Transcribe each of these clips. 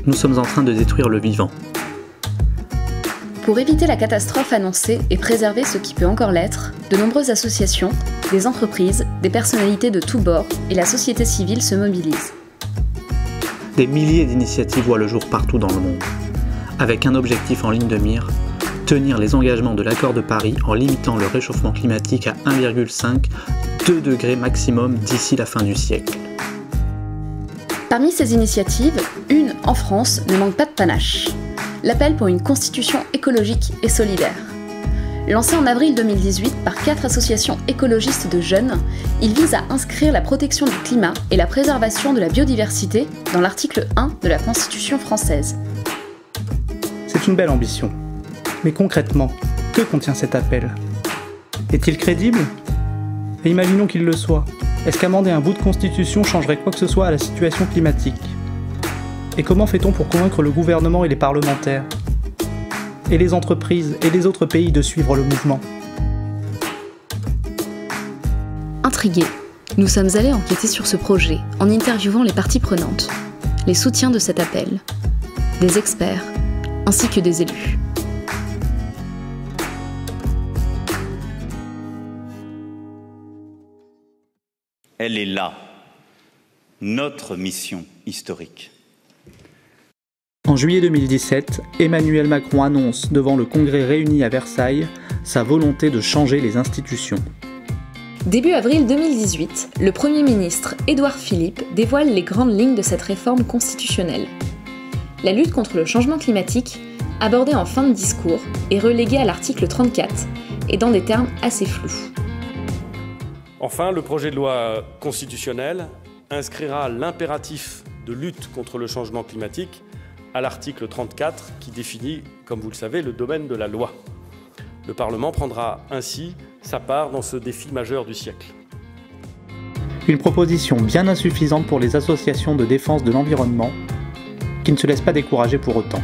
Nous sommes en train de détruire le vivant. Pour éviter la catastrophe annoncée et préserver ce qui peut encore l'être, de nombreuses associations, des entreprises, des personnalités de tous bords et la société civile se mobilisent. Des milliers d'initiatives voient le jour partout dans le monde, avec un objectif en ligne de mire, tenir les engagements de l'accord de Paris en limitant le réchauffement climatique à 1,5–2 degrés maximum d'ici la fin du siècle. Parmi ces initiatives, une en France ne manque pas de panache. L'appel pour une constitution écologique et solidaire. Lancé en avril 2018 par 4 associations écologistes de jeunes, il vise à inscrire la protection du climat et la préservation de la biodiversité dans l'article 1 de la Constitution française. C'est une belle ambition. Mais concrètement, que contient cet appel? Est-il crédible? Et imaginons qu'il le soit. Est-ce qu'amender un bout de constitution changerait quoi que ce soit à la situation climatique? Et comment fait-on pour convaincre le gouvernement et les parlementaires, et les entreprises et les autres pays de suivre le mouvement? Intrigués, nous sommes allés enquêter sur ce projet en interviewant les parties prenantes, les soutiens de cet appel, des experts, ainsi que des élus. Elle est là, notre mission historique. En juillet 2017, Emmanuel Macron annonce devant le Congrès réuni à Versailles sa volonté de changer les institutions. Début avril 2018, le Premier ministre Édouard Philippe dévoile les grandes lignes de cette réforme constitutionnelle. La lutte contre le changement climatique, abordée en fin de discours, est reléguée à l'article 34 et dans des termes assez flous. Enfin, le projet de loi constitutionnelle inscrira l'impératif de lutte contre le changement climatique à l'article 34 qui définit, comme vous le savez, le domaine de la loi. Le Parlement prendra ainsi sa part dans ce défi majeur du siècle. Une proposition bien insuffisante pour les associations de défense de l'environnement, qui ne se laissent pas décourager pour autant.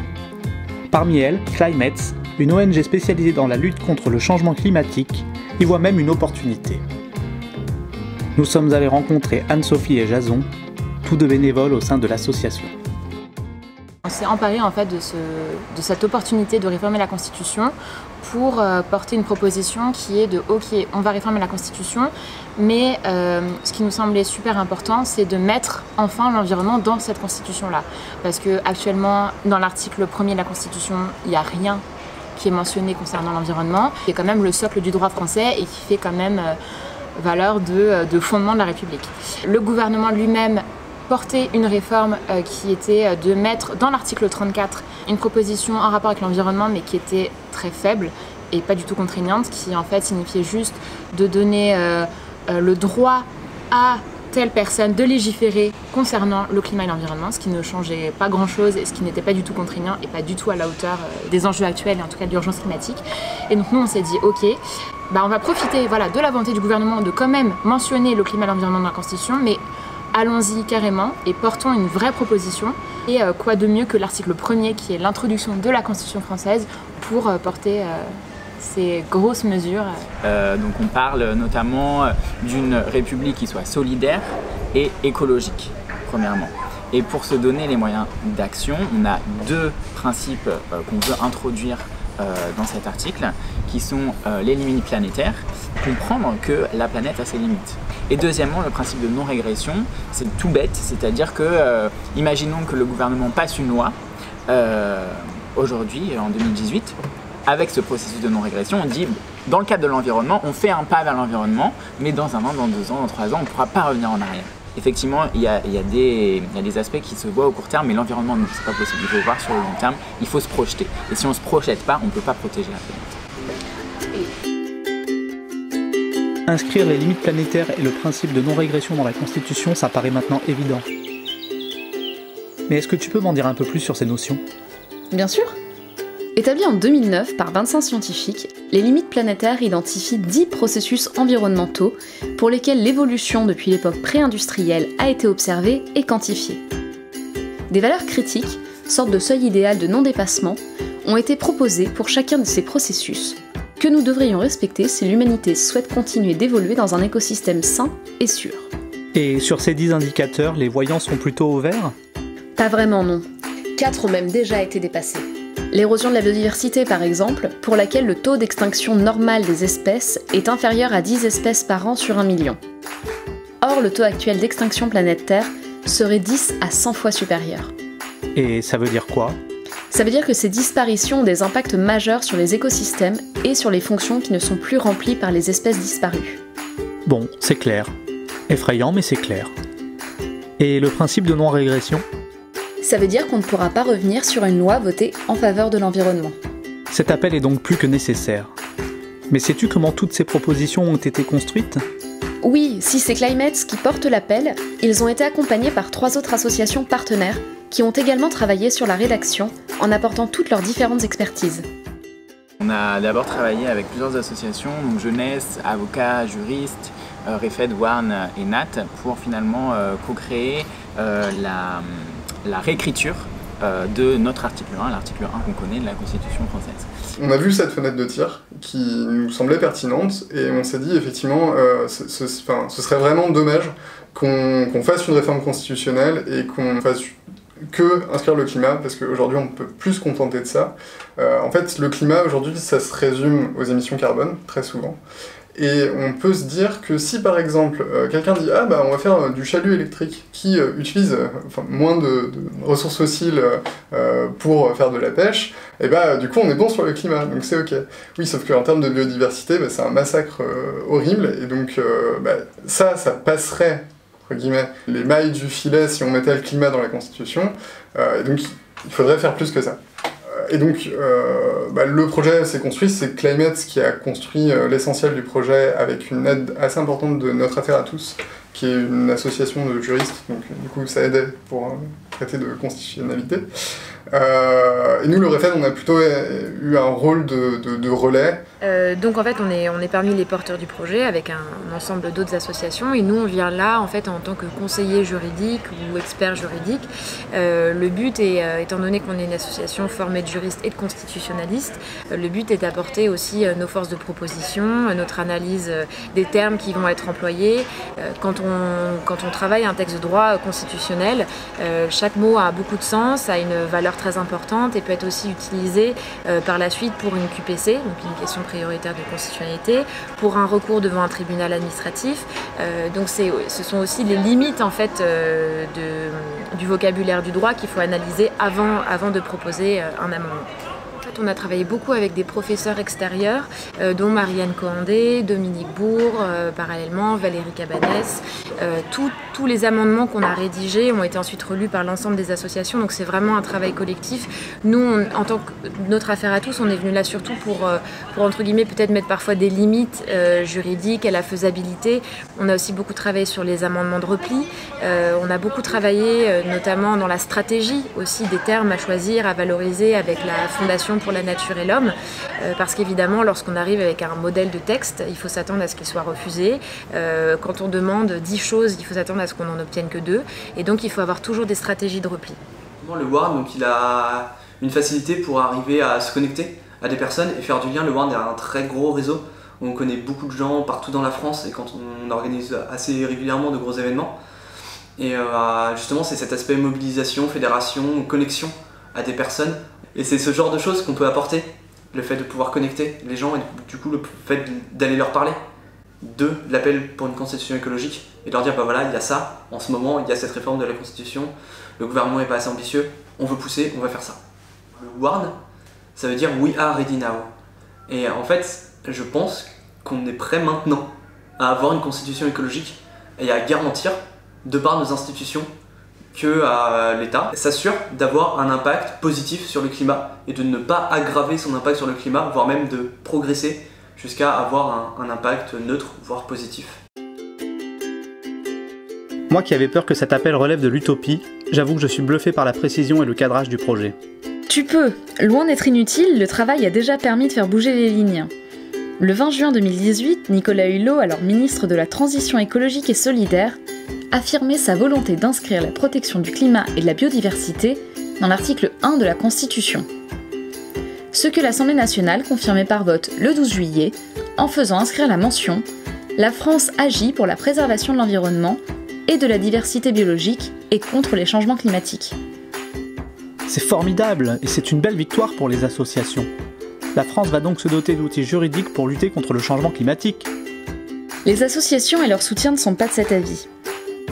Parmi elles, Climates, une ONG spécialisée dans la lutte contre le changement climatique, y voit même une opportunité. Nous sommes allés rencontrer Anne-Sophie et Jason, tous deux bénévoles au sein de l'association. On s'est emparé en fait de cette opportunité de réformer la Constitution pour porter une proposition qui est de « ok, on va réformer la Constitution », mais ce qui nous semblait super important, c'est de mettre enfin l'environnement dans cette Constitution-là. Parce qu'actuellement, dans l'article 1er de la Constitution, il n'y a rien qui est mentionné concernant l'environnement, qui est quand même le socle du droit français et qui fait quand même valeur de fondement de la République. Le gouvernement lui-même portait une réforme qui était de mettre dans l'article 34 une proposition en rapport avec l'environnement mais qui était très faible et pas du tout contraignante, qui en fait signifiait juste de donner le droit à telle personne de légiférer concernant le climat et l'environnement, ce qui ne changeait pas grand-chose et ce qui n'était pas du tout contraignant et pas du tout à la hauteur des enjeux actuels et en tout cas de l'urgence climatique. Et donc nous on s'est dit ok, on va profiter de la volonté du gouvernement de quand même mentionner le climat et l'environnement dans la Constitution, mais allons-y carrément et portons une vraie proposition. Et quoi de mieux que l'article 1er qui est l'introduction de la Constitution française pour porter ces grosses mesures. Donc on parle notamment d'une république qui soit solidaire et écologique, premièrement. Et pour se donner les moyens d'action, on a deux principes qu'on veut introduire dans cet article, qui sont les limites planétaires, comprendre que la planète a ses limites. Et deuxièmement, le principe de non-régression, c'est tout bête, c'est-à-dire que, imaginons que le gouvernement passe une loi, aujourd'hui, en 2018, avec ce processus de non-régression, on dit, dans le cadre de l'environnement, on fait un pas vers l'environnement, mais dans 1 an, dans 2 ans, dans 3 ans, on ne pourra pas revenir en arrière. Effectivement, il y a des aspects qui se voient au court terme, mais l'environnement, non, c'est pas possible. Il faut voir sur le long terme, il faut se projeter. Et si on ne se projette pas, on ne peut pas protéger la planète. Inscrire les limites planétaires et le principe de non-régression dans la Constitution, ça paraît maintenant évident. Mais est-ce que tu peux m'en dire un peu plus sur ces notions? Bien sûr. Établi en 2009 par 25 scientifiques, les limites planétaires identifient 10 processus environnementaux pour lesquels l'évolution depuis l'époque pré-industrielle a été observée et quantifiée. Des valeurs critiques, sorte de seuil idéal de non-dépassement, ont été proposées pour chacun de ces processus, que nous devrions respecter si l'humanité souhaite continuer d'évoluer dans un écosystème sain et sûr. Et sur ces 10 indicateurs, les voyants sont plutôt au vert? Pas vraiment, non. 4 ont même déjà été dépassés. L'érosion de la biodiversité, par exemple, pour laquelle le taux d'extinction normal des espèces est inférieur à 10 espèces par an sur 1 million. Or, le taux actuel d'extinction planète Terre serait 10 à 100 fois supérieur. Et ça veut dire quoi? Ça veut dire que ces disparitions ont des impacts majeurs sur les écosystèmes et sur les fonctions qui ne sont plus remplies par les espèces disparues. Bon, c'est clair. Effrayant, mais c'est clair. Et le principe de non-régression? Ça veut dire qu'on ne pourra pas revenir sur une loi votée en faveur de l'environnement. Cet appel est donc plus que nécessaire. Mais sais-tu comment toutes ces propositions ont été construites? Oui, si c'est Climates qui portent l'appel, ils ont été accompagnés par 3 autres associations partenaires qui ont également travaillé sur la rédaction en apportant toutes leurs différentes expertises. On a d'abord travaillé avec plusieurs associations, donc jeunesse, avocats, juristes, REFED, WARN et NAT, pour finalement co-créer la réécriture de notre article 1, l'article 1 qu'on connaît de la Constitution française. On a vu cette fenêtre de tir qui nous semblait pertinente et on s'est dit effectivement ce serait vraiment dommage qu'on fasse une réforme constitutionnelle et qu'on fasse que inscrire le climat, parce qu'aujourd'hui on ne peut plus se contenter de ça. En fait, le climat aujourd'hui ça se résume aux émissions carbone, très souvent. Et on peut se dire que si par exemple quelqu'un dit ah bah on va faire du chalut électrique qui utilise moins de ressources fossiles pour faire de la pêche, et bah du coup on est bon sur le climat, donc c'est ok. Oui, sauf qu'en termes de biodiversité, bah, c'est un massacre horrible, et donc ça passerait entre guillemets les mailles du filet si on mettait le climat dans la Constitution, et donc il faudrait faire plus que ça. Et donc, le projet s'est construit, c'est Climates qui a construit l'essentiel du projet avec une aide assez importante de Notre Affaire à tous, qui est une association de juristes, donc du coup ça aidait pour traiter de constitutionnalité. Et nous, le REFED, on a plutôt eu un rôle de relais. Donc en fait, on est parmi les porteurs du projet avec un ensemble d'autres associations, et nous on vient là en fait en tant que conseiller juridique ou expert juridique. Le but est, étant donné qu'on est une association formée de juristes et de constitutionnalistes, le but est d'apporter aussi nos forces de proposition, notre analyse des termes qui vont être employés. Quand on travaille un texte de droit constitutionnel, chaque mot a beaucoup de sens, a une valeur très importante et peut être aussi utilisé par la suite pour une QPC, donc une question prioritaire de constitutionnalité, pour un recours devant un tribunal administratif. Donc ce sont aussi les limites en fait du vocabulaire du droit qu'il faut analyser avant de proposer un amendement. On a travaillé beaucoup avec des professeurs extérieurs, dont Marianne Cohandé, Dominique Bourg, parallèlement, Valérie Cabanès. Tous les amendements qu'on a rédigés ont été ensuite relus par l'ensemble des associations, donc c'est vraiment un travail collectif. Nous, en tant que Notre Affaire à tous, on est venu là surtout pour entre guillemets, peut-être mettre parfois des limites juridiques à la faisabilité. On a aussi beaucoup travaillé sur les amendements de repli. On a beaucoup travaillé notamment dans la stratégie aussi des termes à choisir, à valoriser avec la Fondation pour la nature et l'homme, parce qu'évidemment lorsqu'on arrive avec un modèle de texte, il faut s'attendre à ce qu'il soit refusé. Quand on demande 10 choses, il faut s'attendre à ce qu'on n'en obtienne que 2, et donc il faut avoir toujours des stratégies de repli. Le WARN, donc, il a une facilité pour arriver à se connecter à des personnes et faire du lien. Le WARN a un très gros réseau, on connaît beaucoup de gens partout dans la France, et quand on organise assez régulièrement de gros événements, et justement c'est cet aspect mobilisation, fédération, connexion à des personnes. Et c'est ce genre de choses qu'on peut apporter, le fait de pouvoir connecter les gens et du coup le fait d'aller leur parler de l'appel pour une constitution écologique et de leur dire bah voilà, il y a ça, en ce moment il y a cette réforme de la constitution, le gouvernement n'est pas assez ambitieux, on veut pousser, on va faire ça. Le WARN, ça veut dire We are ready now. Et en fait, je pense qu'on est prêt maintenant à avoir une constitution écologique et à garantir, de par nos institutions, que l'État s'assure d'avoir un impact positif sur le climat et de ne pas aggraver son impact sur le climat, voire même de progresser jusqu'à avoir un impact neutre, voire positif. Moi qui avais peur que cet appel relève de l'utopie, j'avoue que je suis bluffé par la précision et le cadrage du projet. Tu peux. Loin d'être inutile, le travail a déjà permis de faire bouger les lignes. Le 20 juin 2018, Nicolas Hulot, alors ministre de la Transition écologique et solidaire, affirmait sa volonté d'inscrire la protection du climat et de la biodiversité dans l'article 1 de la Constitution. Ce que l'Assemblée nationale confirmait par vote le 12 juillet, en faisant inscrire la mention « La France agit pour la préservation de l'environnement, et de la diversité biologique et contre les changements climatiques. C'est formidable et c'est une belle victoire pour les associations. La France va donc se doter d'outils juridiques pour lutter contre le changement climatique. Les associations et leur soutien ne sont pas de cet avis.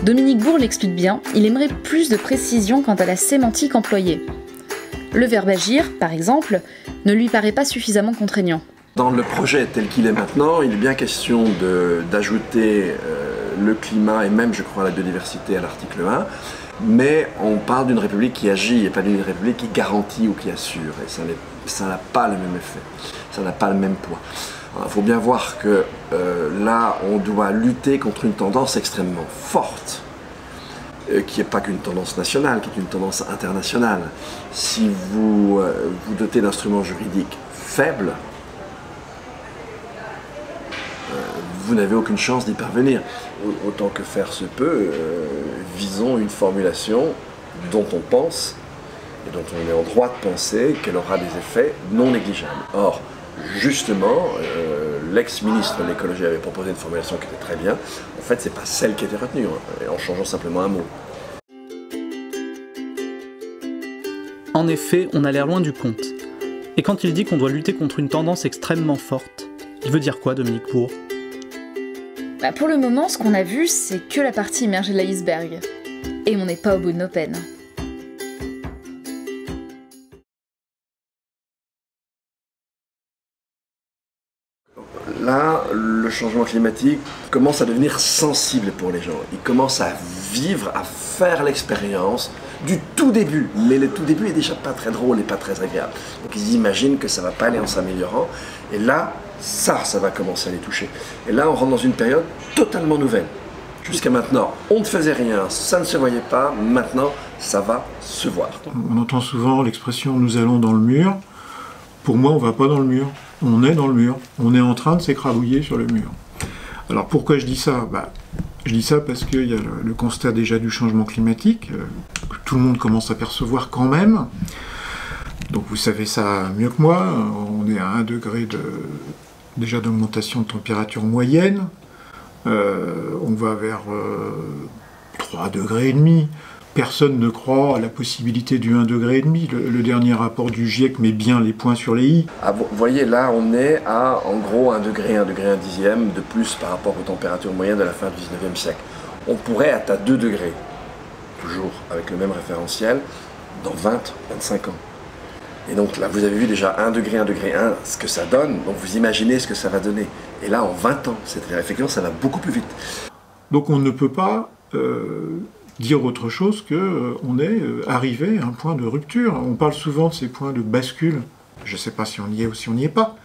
Dominique Bourg l'explique bien, il aimerait plus de précision quant à la sémantique employée. Le verbe agir, par exemple, ne lui paraît pas suffisamment contraignant. Dans le projet tel qu'il est maintenant, il est bien question d'ajouter le climat et même, je crois, la biodiversité à l'article 1, mais on parle d'une république qui agit et pas d'une république qui garantit ou qui assure, et ça n'a pas le même effet, ça n'a pas le même poids. Il faut bien voir que là, on doit lutter contre une tendance extrêmement forte, qui n'est pas qu'une tendance nationale, qui est une tendance internationale. Si vous vous dotez d'instruments juridiques faibles, vous n'avez aucune chance d'y parvenir. Autant que faire se peut, visons une formulation dont on pense, et dont on est en droit de penser qu'elle aura des effets non négligeables. Or, justement, l'ex-ministre de l'écologie avait proposé une formulation qui était très bien. En fait, c'est pas celle qui était retenue, en changeant simplement un mot. En effet, on a l'air loin du compte. Et quand il dit qu'on doit lutter contre une tendance extrêmement forte, il veut dire quoi, Dominique Bourg ? Pour le moment, ce qu'on a vu, c'est que la partie immergée de l'iceberg. Et on n'est pas au bout de nos peines. Là, le changement climatique commence à devenir sensible pour les gens. Ils commencent à vivre, à faire l'expérience du tout début. Mais le tout début est déjà pas très drôle et pas très agréable. Donc ils imaginent que ça va pas aller en s'améliorant. Et là, ça va commencer à les toucher. Et là, on rentre dans une période totalement nouvelle. Jusqu'à maintenant, on ne faisait rien, ça ne se voyait pas. Maintenant, ça va se voir. On entend souvent l'expression « nous allons dans le mur ». Pour moi, on ne va pas dans le mur. On est dans le mur. On est en train de s'écrabouiller sur le mur. Alors pourquoi je dis ça ? Je dis ça parce qu'il y a le constat déjà du changement climatique, que tout le monde commence à percevoir quand même. Donc vous savez ça mieux que moi. On est à 1 degré déjà d'augmentation de température moyenne. On va vers 3,5 degrés. Personne ne croit à la possibilité du 1,5 degré. Le dernier rapport du GIEC met bien les points sur les i. Vous voyez, là, on est à, en gros, 1 degré, 1 degré, 1 dixième de plus par rapport aux températures moyennes de la fin du 19e siècle. On pourrait être à 2 degrés, toujours avec le même référentiel, dans 20, 25 ans. Et donc là, vous avez vu déjà 1 degré, 1 degré, 1, ce que ça donne. Donc vous imaginez ce que ça va donner. Et là, en 20 ans, c'est-à-dire effectivement, ça va beaucoup plus vite. Donc on ne peut pas dire autre chose qu'on est arrivé à un point de rupture. On parle souvent de ces points de bascule. Je ne sais pas si on y est ou si on n'y est pas,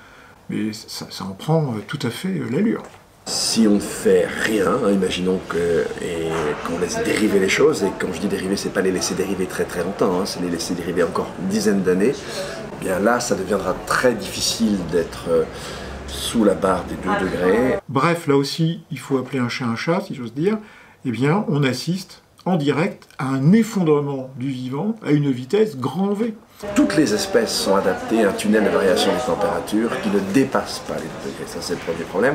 mais ça en prend tout à fait l'allure. Si on ne fait rien, imaginons qu'on laisse dériver les choses, et quand je dis dériver, c'est pas les laisser dériver très très longtemps, c'est les laisser dériver encore une dizaine d'années, bien là, ça deviendra très difficile d'être sous la barre des 2 degrés. Bref, là aussi, il faut appeler un chat, si j'ose dire. Eh bien, on assiste en direct à un effondrement du vivant à une vitesse grand V. Toutes les espèces sont adaptées à un tunnel de variation des températures qui ne dépasse pas les 2 degrés. Ça, c'est le premier problème.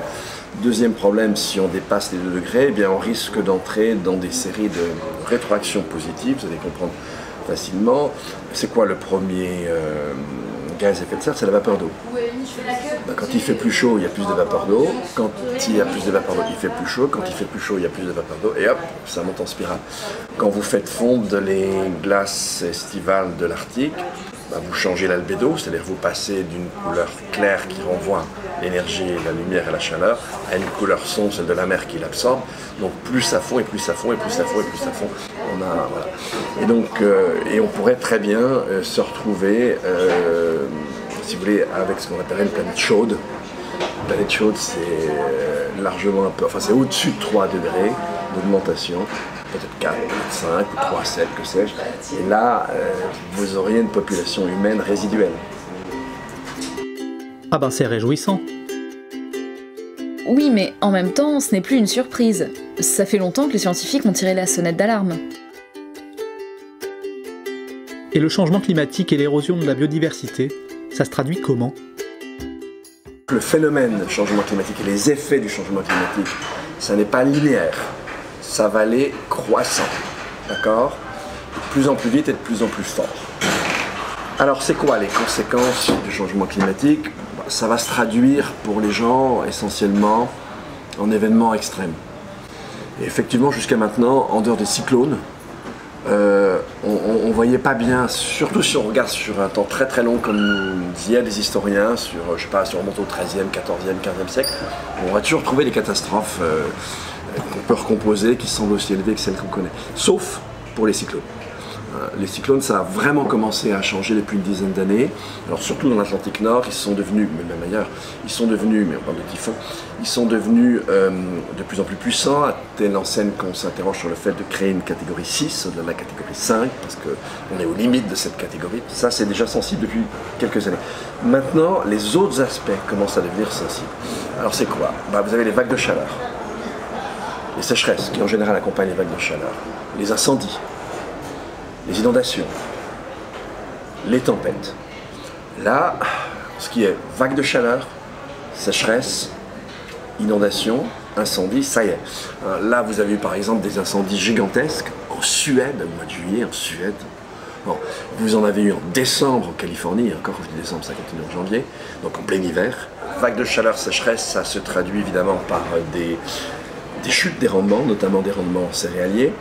Deuxième problème, si on dépasse les 2 degrés, eh bien, on risque d'entrer dans des séries de rétroactions positives. Vous allez comprendre facilement. C'est quoi le premier gaz à effet de serre? C'est la vapeur d'eau. Quand il fait plus chaud, il y a plus de vapeur d'eau. Quand il y a plus de vapeur d'eau, il fait plus chaud. Quand il fait plus chaud, il y a plus de vapeur d'eau. Et hop, ça monte en spirale. Quand vous faites fondre les glaces estivales de l'Arctique, vous changez l'albédo, c'est-à-dire vous passez d'une couleur claire qui renvoie l'énergie, la lumière et la chaleur, à une couleur sombre, celle de la mer qui l'absorbe. Donc plus ça fond, et plus ça fond, et plus ça fond, et plus ça fond. Voilà. Et donc, et on pourrait très bien se retrouver, si vous voulez, avec ce qu'on appelle une planète chaude. Une planète chaude, c'est largement un peu, enfin c'est au-dessus de 3 degrés d'augmentation. Peut-être 4, peut-être 5, ou 3, 7, que sais-je. Et là, vous auriez une population humaine résiduelle. Ah ben c'est réjouissant. Oui, mais en même temps, ce n'est plus une surprise. Ça fait longtemps que les scientifiques ont tiré la sonnette d'alarme. Et le changement climatique et l'érosion de la biodiversité, ça se traduit comment ? Le phénomène changement climatique et les effets du changement climatique, ça n'est pas linéaire. ça va aller croissant, d'accord? De plus en plus vite et de plus en plus fort. Alors c'est quoi les conséquences du changement climatique? Ça va se traduire pour les gens essentiellement en événements extrêmes. Et effectivement, jusqu'à maintenant, en dehors des cyclones, on ne voyait pas bien, surtout si on regarde sur un temps très très long comme nous disaient les historiens, sur, je sais pas, si on remonte au XIIIe, XIVe, XVe siècle, on va toujours trouver des catastrophes qu'on peut recomposer, qui semblent aussi élevées que celles qu'on connaît. Sauf pour les cyclones. Les cyclones, ça a vraiment commencé à changer depuis une dizaine d'années. Alors surtout dans l'Atlantique Nord, ils sont devenus, mais même ailleurs, ils sont devenus, mais on parle de typhons, ils sont devenus de plus en plus puissants, à telle enseigne qu'on s'interroge sur le fait de créer une catégorie 6, au-delà de la catégorie 5, parce qu'on est aux limites de cette catégorie. Ça, c'est déjà sensible depuis quelques années. Maintenant, les autres aspects commencent à devenir sensibles. Alors c'est quoi? Vous avez les vagues de chaleur, les sécheresses, qui en général accompagnent les vagues de chaleur, les incendies, les inondations, les tempêtes. Là, ce qui est vague de chaleur, sécheresse, inondation, incendie, ça y est. Là, vous avez eu par exemple des incendies gigantesques en Suède, au mois de juillet, en Suède. Bon, vous en avez eu en décembre en Californie, encore je dis décembre, ça continue en janvier, donc en plein hiver. Vague de chaleur, sécheresse, ça se traduit évidemment par des chutes des rendements, notamment des rendements céréaliers.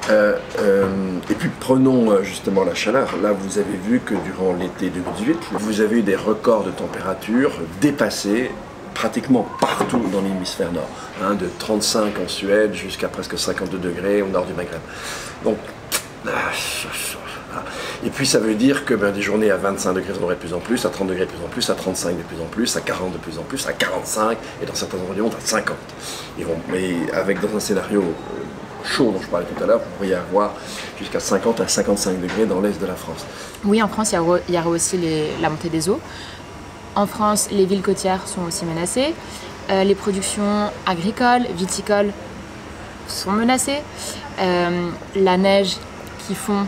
Et puis prenons justement la chaleur. Là, vous avez vu que durant l'été 2018, vous avez eu des records de température dépassés pratiquement partout dans l'hémisphère nord, de 35 en Suède jusqu'à presque 52 degrés au nord du Maghreb. Donc, et puis ça veut dire que des journées à 25 degrés de plus en plus, à 30 degrés de plus en plus, à 35 de plus en plus, à 40 de plus en plus, à 45 et dans certains endroits à 50. Mais avec dans un scénario chaud dont je parlais tout à l'heure, vous pourriez avoir jusqu'à 50 à 55 degrés dans l'est de la France. Oui, en France, il y aura aussi la montée des eaux. En France, les villes côtières sont aussi menacées. Les productions agricoles, viticoles sont menacées. La neige qui fond,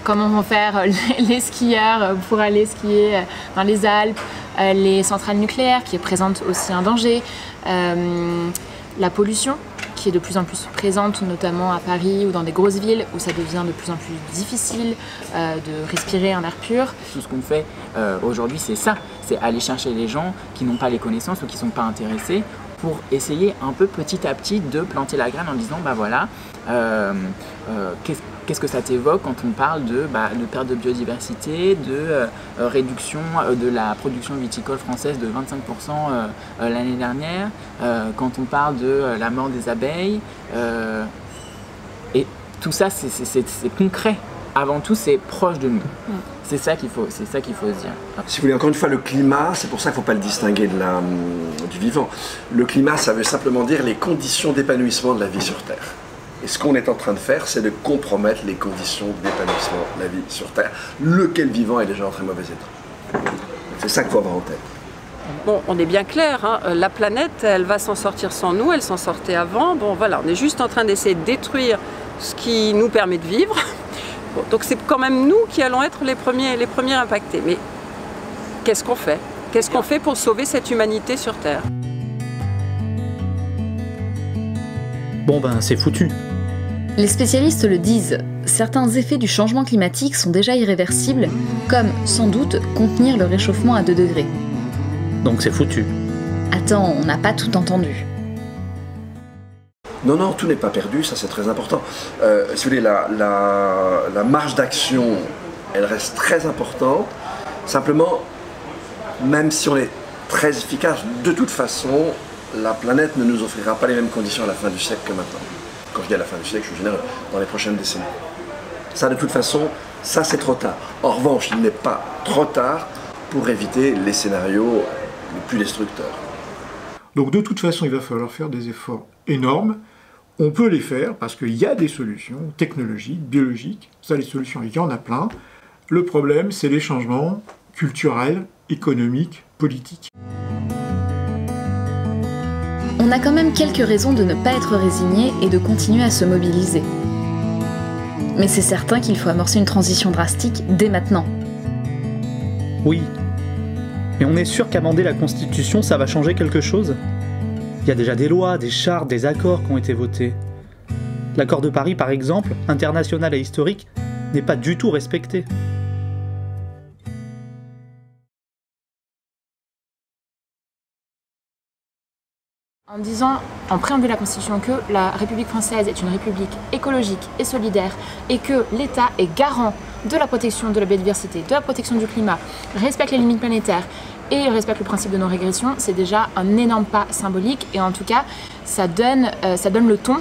comment vont faire les skieurs pour aller skier dans les Alpes, les centrales nucléaires qui représentent aussi un danger, la pollution qui est de plus en plus présente, notamment à Paris ou dans des grosses villes où ça devient de plus en plus difficile de respirer un air pur. Tout ce qu'on fait aujourd'hui, c'est ça, c'est aller chercher les gens qui n'ont pas les connaissances ou qui ne sont pas intéressés pour essayer un peu petit à petit de planter la graine en disant voilà, qu'est-ce que ça t'évoque quand on parle de perte de biodiversité, de réduction de la production viticole française de 25% l'année dernière, quand on parle de la mort des abeilles, et tout ça c'est concret. Avant tout, c'est proche de nous. C'est ça qu'il faut se dire. Si vous voulez, encore une fois, le climat, c'est pour ça qu'il ne faut pas le distinguer du vivant. Le climat, ça veut simplement dire les conditions d'épanouissement de la vie sur Terre. Et ce qu'on est en train de faire, c'est de compromettre les conditions d'épanouissement de la vie sur Terre, lequel vivant est déjà en très mauvais état. C'est ça qu'il faut avoir en tête. Bon, on est bien clair, la planète, elle va s'en sortir sans nous, elle s'en sortait avant. Bon, voilà, on est juste en train d'essayer de détruire ce qui nous permet de vivre. Bon, donc c'est quand même nous qui allons être les premiers impactés. Mais qu'est-ce qu'on fait? Qu'est-ce qu'on fait pour sauver cette humanité sur Terre? Bon c'est foutu. Les spécialistes le disent, certains effets du changement climatique sont déjà irréversibles, comme, sans doute, contenir le réchauffement à 2 degrés. Donc c'est foutu. Attends, on n'a pas tout entendu. Non, tout n'est pas perdu, ça c'est très important. Si vous voulez, la marge d'action, elle reste très importante. Simplement, même si on est très efficace, de toute façon, la planète ne nous offrira pas les mêmes conditions à la fin du siècle que maintenant. Quand je dis à la fin du siècle, je suis généreux, dans les prochaines décennies. Ça, de toute façon, ça c'est trop tard. En revanche, il n'est pas trop tard pour éviter les scénarios les plus destructeurs. Donc de toute façon, il va falloir faire des efforts énormes. On peut les faire parce qu'il y a des solutions technologiques, biologiques. Ça, les solutions, il y en a plein. Le problème, c'est les changements culturels, économiques, politiques. On a quand même quelques raisons de ne pas être résigné et de continuer à se mobiliser. Mais c'est certain qu'il faut amorcer une transition drastique dès maintenant. Oui. Mais on est sûr qu'amender la Constitution, ça va changer quelque chose ? Il y a déjà des lois, des chartes, des accords qui ont été votés. L'accord de Paris, par exemple, international et historique, n'est pas du tout respecté. En disant, en préambule de la Constitution, que la République française est une république écologique et solidaire et que l'État est garant de la protection de la biodiversité, de la protection du climat, respecte les limites planétaires et respecte le principe de non-régression, c'est déjà un énorme pas symbolique et en tout cas, ça donne le ton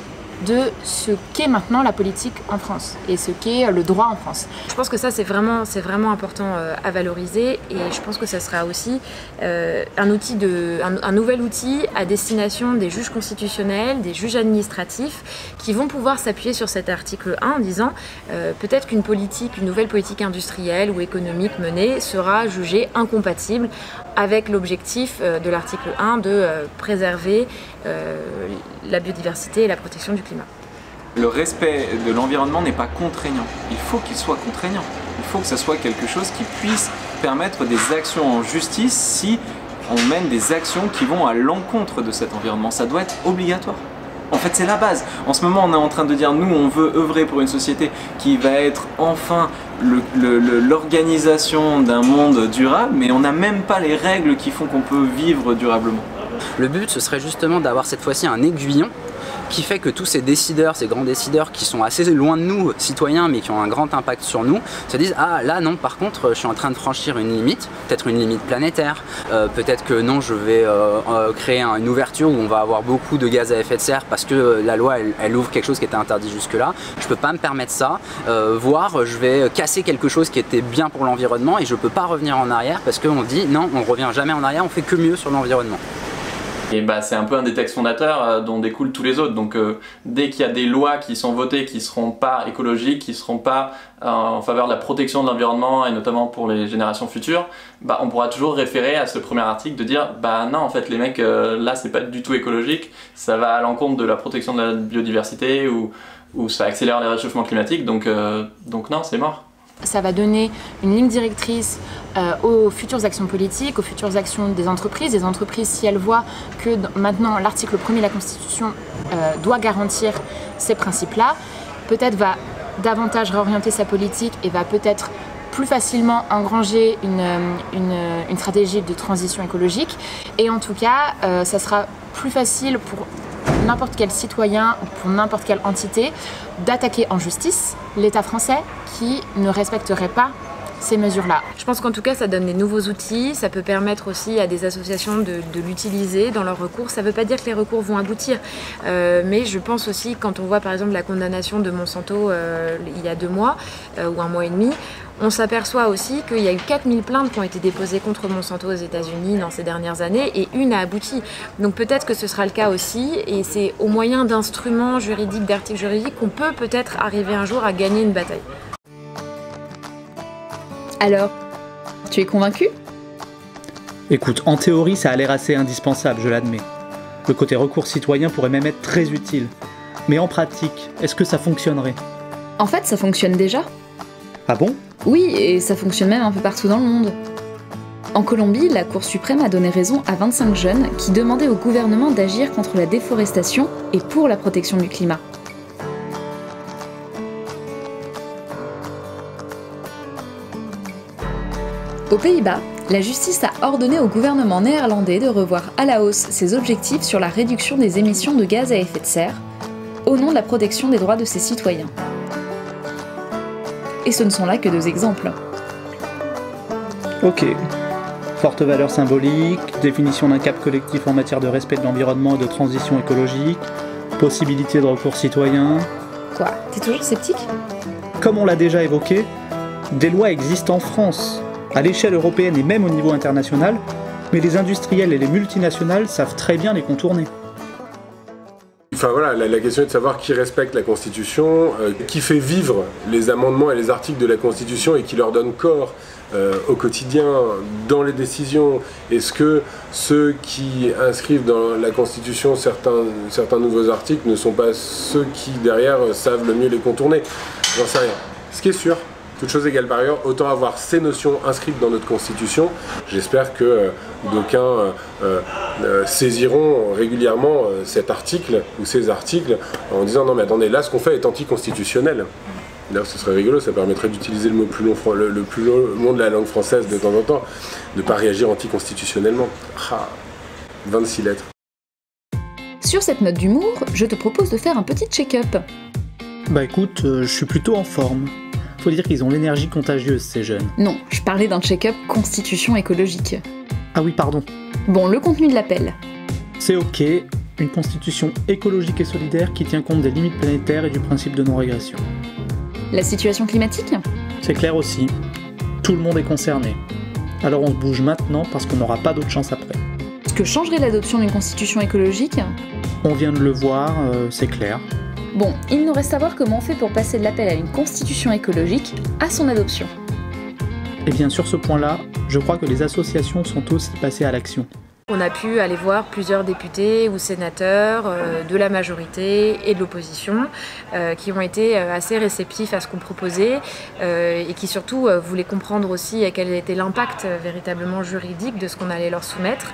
de ce qu'est maintenant la politique en France et ce qu'est le droit en France. Je pense que ça c'est vraiment important à valoriser et je pense que ça sera aussi un nouvel outil à destination des juges constitutionnels, des juges administratifs qui vont pouvoir s'appuyer sur cet article 1 en disant peut-être qu'une nouvelle politique industrielle ou économique menée sera jugée incompatible avec l'objectif de l'article 1 de préserver la biodiversité et la protection du climat. Le respect de l'environnement n'est pas contraignant. Il faut qu'il soit contraignant. Il faut que ce soit quelque chose qui puisse permettre des actions en justice si on mène des actions qui vont à l'encontre de cet environnement. Ça doit être obligatoire. En fait, c'est la base. En ce moment, on est en train de dire, nous, on veut œuvrer pour une société qui va être enfin l'organisation d'un monde durable, mais on n'a même pas les règles qui font qu'on peut vivre durablement. Le but, ce serait justement d'avoir cette fois-ci un aiguillon qui fait que tous ces décideurs, ces grands décideurs qui sont assez loin de nous, citoyens, mais qui ont un grand impact sur nous, se disent « Ah là non, par contre, je suis en train de franchir une limite, peut-être une limite planétaire, peut-être que non, je vais créer une ouverture où on va avoir beaucoup de gaz à effet de serre parce que la loi, elle ouvre quelque chose qui était interdit jusque-là. Je peux pas me permettre ça, voire je vais casser quelque chose qui était bien pour l'environnement et je peux pas revenir en arrière parce qu'on dit « Non, on revient jamais en arrière, on fait que mieux sur l'environnement ». Et bah, c'est un peu un des textes fondateurs dont découlent tous les autres. Donc dès qu'il y a des lois qui sont votées qui ne seront pas écologiques, qui ne seront pas en faveur de la protection de l'environnement et notamment pour les générations futures, bah, on pourra toujours référer à ce premier article de dire bah non, en fait les mecs là c'est pas du tout écologique, ça va à l'encontre de la protection de la biodiversité ou ça accélère les réchauffements climatiques, donc non, c'est mort. Ça va donner une ligne directrice aux futures actions politiques, aux futures actions des entreprises. Les entreprises, si elles voient que maintenant l'article 1er de la Constitution doit garantir ces principes-là, peut-être va davantage réorienter sa politique et va peut-être plus facilement engranger une stratégie de transition écologique. Et en tout cas, ça sera plus facile pour n'importe quel citoyen ou pour n'importe quelle entité d'attaquer en justice l'État français qui ne respecterait pas ces mesures-là. Je pense qu'en tout cas, ça donne des nouveaux outils, ça peut permettre aussi à des associations de l'utiliser dans leurs recours. Ça ne veut pas dire que les recours vont aboutir, mais je pense aussi, quand on voit par exemple la condamnation de Monsanto il y a 2 mois ou 1 mois et demi, on s'aperçoit aussi qu'il y a eu 4000 plaintes qui ont été déposées contre Monsanto aux États-Unis dans ces dernières années et une a abouti. Donc peut-être que ce sera le cas aussi et c'est au moyen d'instruments juridiques, d'articles juridiques qu'on peut peut-être arriver un jour à gagner une bataille. Alors, tu es convaincu? Écoute, en théorie, ça a l'air assez indispensable, je l'admets. Le côté recours citoyen pourrait même être très utile. Mais en pratique, est-ce que ça fonctionnerait? En fait, ça fonctionne déjà. Ah bon? Oui, et ça fonctionne même un peu partout dans le monde. En Colombie, la Cour suprême a donné raison à 25 jeunes qui demandaient au gouvernement d'agir contre la déforestation et pour la protection du climat. Aux Pays-Bas, la justice a ordonné au gouvernement néerlandais de revoir à la hausse ses objectifs sur la réduction des émissions de gaz à effet de serre, au nom de la protection des droits de ses citoyens. Et ce ne sont là que 2 exemples. Ok. Forte valeur symbolique, définition d'un cap collectif en matière de respect de l'environnement et de transition écologique, possibilité de recours citoyen... Quoi? T'es toujours sceptique? Comme on l'a déjà évoqué, des lois existent en France, à l'échelle européenne et même au niveau international, mais les industriels et les multinationales savent très bien les contourner. Enfin voilà, la question est de savoir qui respecte la Constitution, qui fait vivre les amendements et les articles de la Constitution et qui leur donne corps au quotidien, dans les décisions. Est-ce que ceux qui inscrivent dans la Constitution certains nouveaux articles ne sont pas ceux qui derrière savent le mieux les contourner? J'en sais rien. Ce qui est sûr, Toute chose égale par ailleurs, autant avoir ces notions inscrites dans notre Constitution. J'espère que d'aucuns saisiront régulièrement cet article ou ces articles en disant non mais attendez, là ce qu'on fait est anticonstitutionnel. Là, ce serait rigolo, ça permettrait d'utiliser le mot plus long, le plus long de la langue française de temps en temps, de ne pas réagir anticonstitutionnellement. 26 lettres. Sur cette note d'humour, je te propose de faire un petit check-up. Bah écoute, je suis plutôt en forme. Faut dire qu'ils ont l'énergie contagieuse, ces jeunes. Non, je parlais d'un check-up constitution écologique. Ah oui, pardon. Bon, le contenu de l'appel. C'est ok, une constitution écologique et solidaire qui tient compte des limites planétaires et du principe de non-régression. La situation climatique ? C'est clair aussi. Tout le monde est concerné. Alors on se bouge maintenant parce qu'on n'aura pas d'autre chance après. Ce que changerait l'adoption d'une constitution écologique ? On vient de le voir, c'est clair. Bon, il nous reste à voir comment on fait pour passer de l'appel à une constitution écologique à son adoption. Et bien sur ce point-là, je crois que les associations sont aussi passées à l'action. On a pu aller voir plusieurs députés ou sénateurs de la majorité et de l'opposition qui ont été assez réceptifs à ce qu'on proposait et qui surtout voulaient comprendre aussi quel était l'impact véritablement juridique de ce qu'on allait leur soumettre.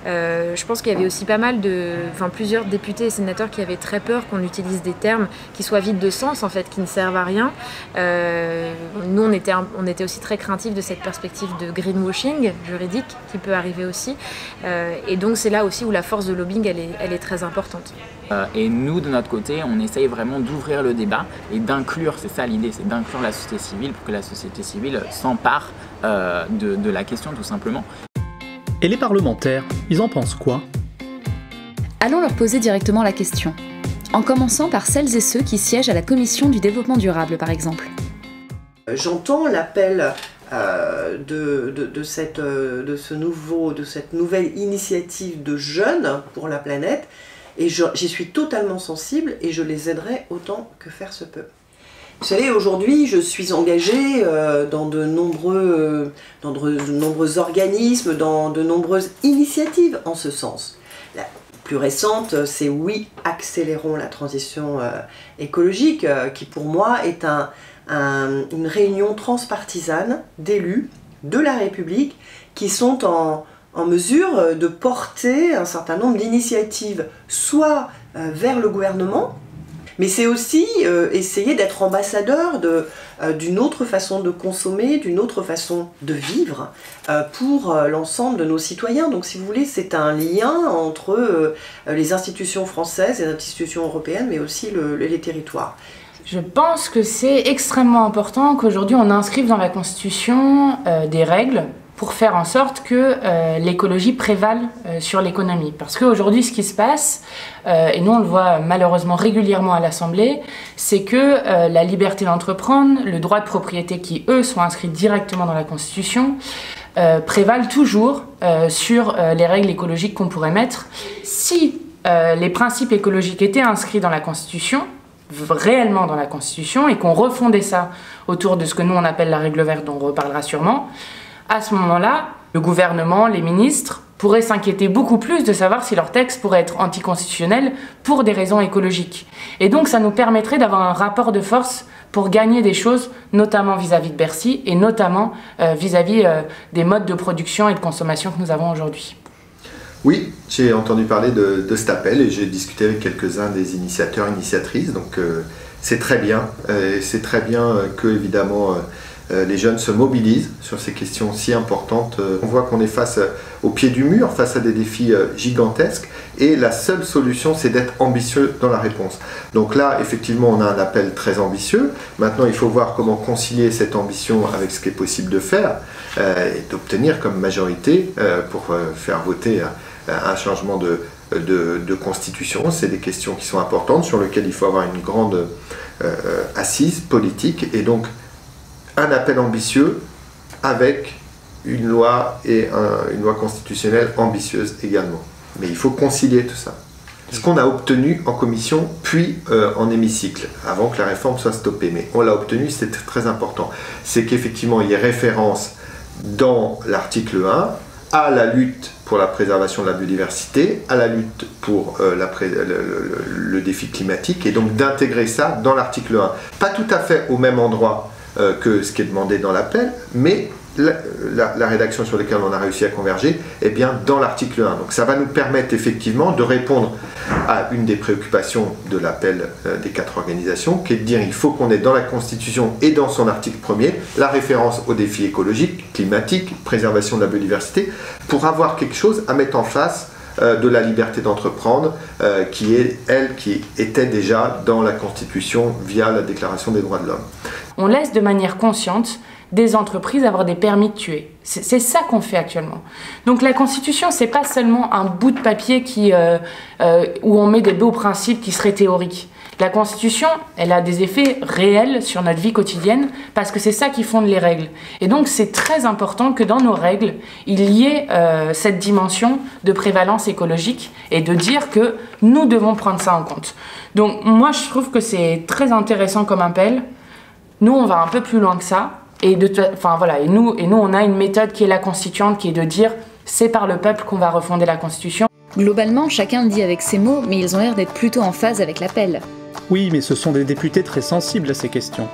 Je pense qu'il y avait aussi pas mal plusieurs députés et sénateurs qui avaient très peur qu'on utilise des termes qui soient vides de sens en fait, qui ne servent à rien. Nous on était aussi très craintifs de cette perspective de greenwashing juridique qui peut arriver aussi. Et donc c'est là aussi où la force de lobbying elle est très importante. Et nous de notre côté on essaye vraiment d'ouvrir le débat et d'inclure, c'est ça l'idée, c'est d'inclure la société civile pour que la société civile s'empare de la question tout simplement. Et les parlementaires, ils en pensent quoi ? Allons leur poser directement la question, en commençant par celles et ceux qui siègent à la commission du développement durable par exemple. J'entends l'appel de cette nouvelle initiative de jeunes pour la planète et j'y suis totalement sensible et je les aiderai autant que faire se peut. Vous savez, aujourd'hui, je suis engagée dans de nombreux organismes, dans de nombreuses initiatives en ce sens. La plus récente, c'est Oui, accélérons la transition écologique, qui pour moi est une réunion transpartisane d'élus de la République qui sont en mesure de porter un certain nombre d'initiatives, soit vers le gouvernement, mais c'est aussi essayer d'être ambassadeur d'une autre façon de consommer, d'une autre façon de vivre pour l'ensemble de nos citoyens. Donc si vous voulez, c'est un lien entre les institutions françaises, les institutions européennes, mais aussi les territoires. Je pense que c'est extrêmement important qu'aujourd'hui on inscrive dans la Constitution des règles pour faire en sorte que l'écologie prévale sur l'économie. Parce qu'aujourd'hui, ce qui se passe, et nous on le voit malheureusement régulièrement à l'Assemblée, c'est que la liberté d'entreprendre, le droit de propriété qui, eux, sont inscrits directement dans la Constitution, prévalent toujours sur les règles écologiques qu'on pourrait mettre. Si les principes écologiques étaient inscrits dans la Constitution, réellement dans la Constitution, et qu'on refondait ça autour de ce que nous on appelle la règle verte, dont on reparlera sûrement, à ce moment-là, le gouvernement, les ministres pourraient s'inquiéter beaucoup plus de savoir si leur texte pourrait être anticonstitutionnel pour des raisons écologiques. Et donc ça nous permettrait d'avoir un rapport de force pour gagner des choses, notamment vis-à-vis de Bercy et notamment vis-à-vis des modes de production et de consommation que nous avons aujourd'hui. Oui, j'ai entendu parler de cet appel et j'ai discuté avec quelques-uns des initiateurs, initiatrices, donc c'est très bien. C'est très bien que, évidemment, les jeunes se mobilisent sur ces questions si importantes. On voit qu'on est face au pied du mur, face à des défis gigantesques, et la seule solution, c'est d'être ambitieux dans la réponse. Donc là, effectivement, on a un appel très ambitieux. Maintenant, il faut voir comment concilier cette ambition avec ce qui est possible de faire et d'obtenir comme majorité pour faire voter un changement de constitution. C'est des questions qui sont importantes, sur lesquelles il faut avoir une grande assise politique, et donc un appel ambitieux avec une loi et une loi constitutionnelle ambitieuse également. Mais il faut concilier tout ça. Ce qu'on a obtenu en commission, puis en hémicycle, avant que la réforme soit stoppée, mais on l'a obtenu, c'est très important, c'est qu'effectivement il y ait référence dans l'article 1 à la lutte pour la préservation de la biodiversité, à la lutte pour le défi climatique, et donc d'intégrer ça dans l'article 1. Pas tout à fait au même endroit que ce qui est demandé dans l'appel, mais la rédaction sur laquelle on a réussi à converger est bien dans l'article 1. Donc ça va nous permettre effectivement de répondre à une des préoccupations de l'appel des 4 organisations, qui est de dire qu'il faut qu'on ait dans la Constitution et dans son article 1er la référence aux défis écologiques, climatiques, préservation de la biodiversité, pour avoir quelque chose à mettre en face de la liberté d'entreprendre, qui était déjà dans la Constitution via la Déclaration des droits de l'homme. On laisse de manière consciente des entreprises avoir des permis de tuer. C'est ça qu'on fait actuellement. Donc la Constitution, c'est pas seulement un bout de papier où on met des beaux principes qui seraient théoriques. La Constitution, elle a des effets réels sur notre vie quotidienne parce que c'est ça qui fonde les règles. Et donc c'est très important que dans nos règles, il y ait cette dimension de prévalence écologique et de dire que nous devons prendre ça en compte. Donc moi, je trouve que c'est très intéressant comme appel. Nous, on va un peu plus loin que ça. Et nous, on a une méthode qui est la constituante, qui est de dire c'est par le peuple qu'on va refonder la Constitution. Globalement, chacun le dit avec ses mots, mais ils ont l'air d'être plutôt en phase avec l'appel. Oui, mais ce sont des députés très sensibles à ces questions.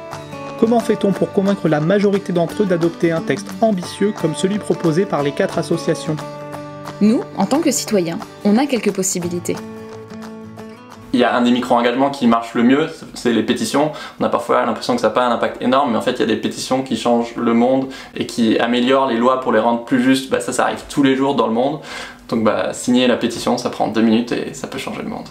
Comment fait-on pour convaincre la majorité d'entre eux d'adopter un texte ambitieux comme celui proposé par les 4 associations? Nous, en tant que citoyens, on a quelques possibilités. Il y a un des micro-engagements qui marche le mieux, c'est les pétitions. On a parfois l'impression que ça n'a pas un impact énorme, mais en fait il y a des pétitions qui changent le monde et qui améliorent les lois pour les rendre plus justes. Ça arrive tous les jours dans le monde. Donc signer la pétition, ça prend 2 minutes et ça peut changer le monde.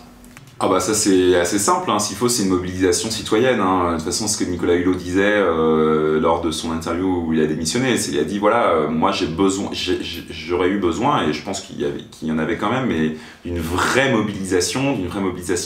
Ah bah ça c'est assez simple, hein. S'il faut c'est une mobilisation citoyenne, hein. De toute façon ce que Nicolas Hulot disait lors de son interview où il a démissionné, c'est qu'il a dit voilà, moi j'aurais eu besoin, et je pense qu'il y en avait quand même, mais d'une vraie mobilisation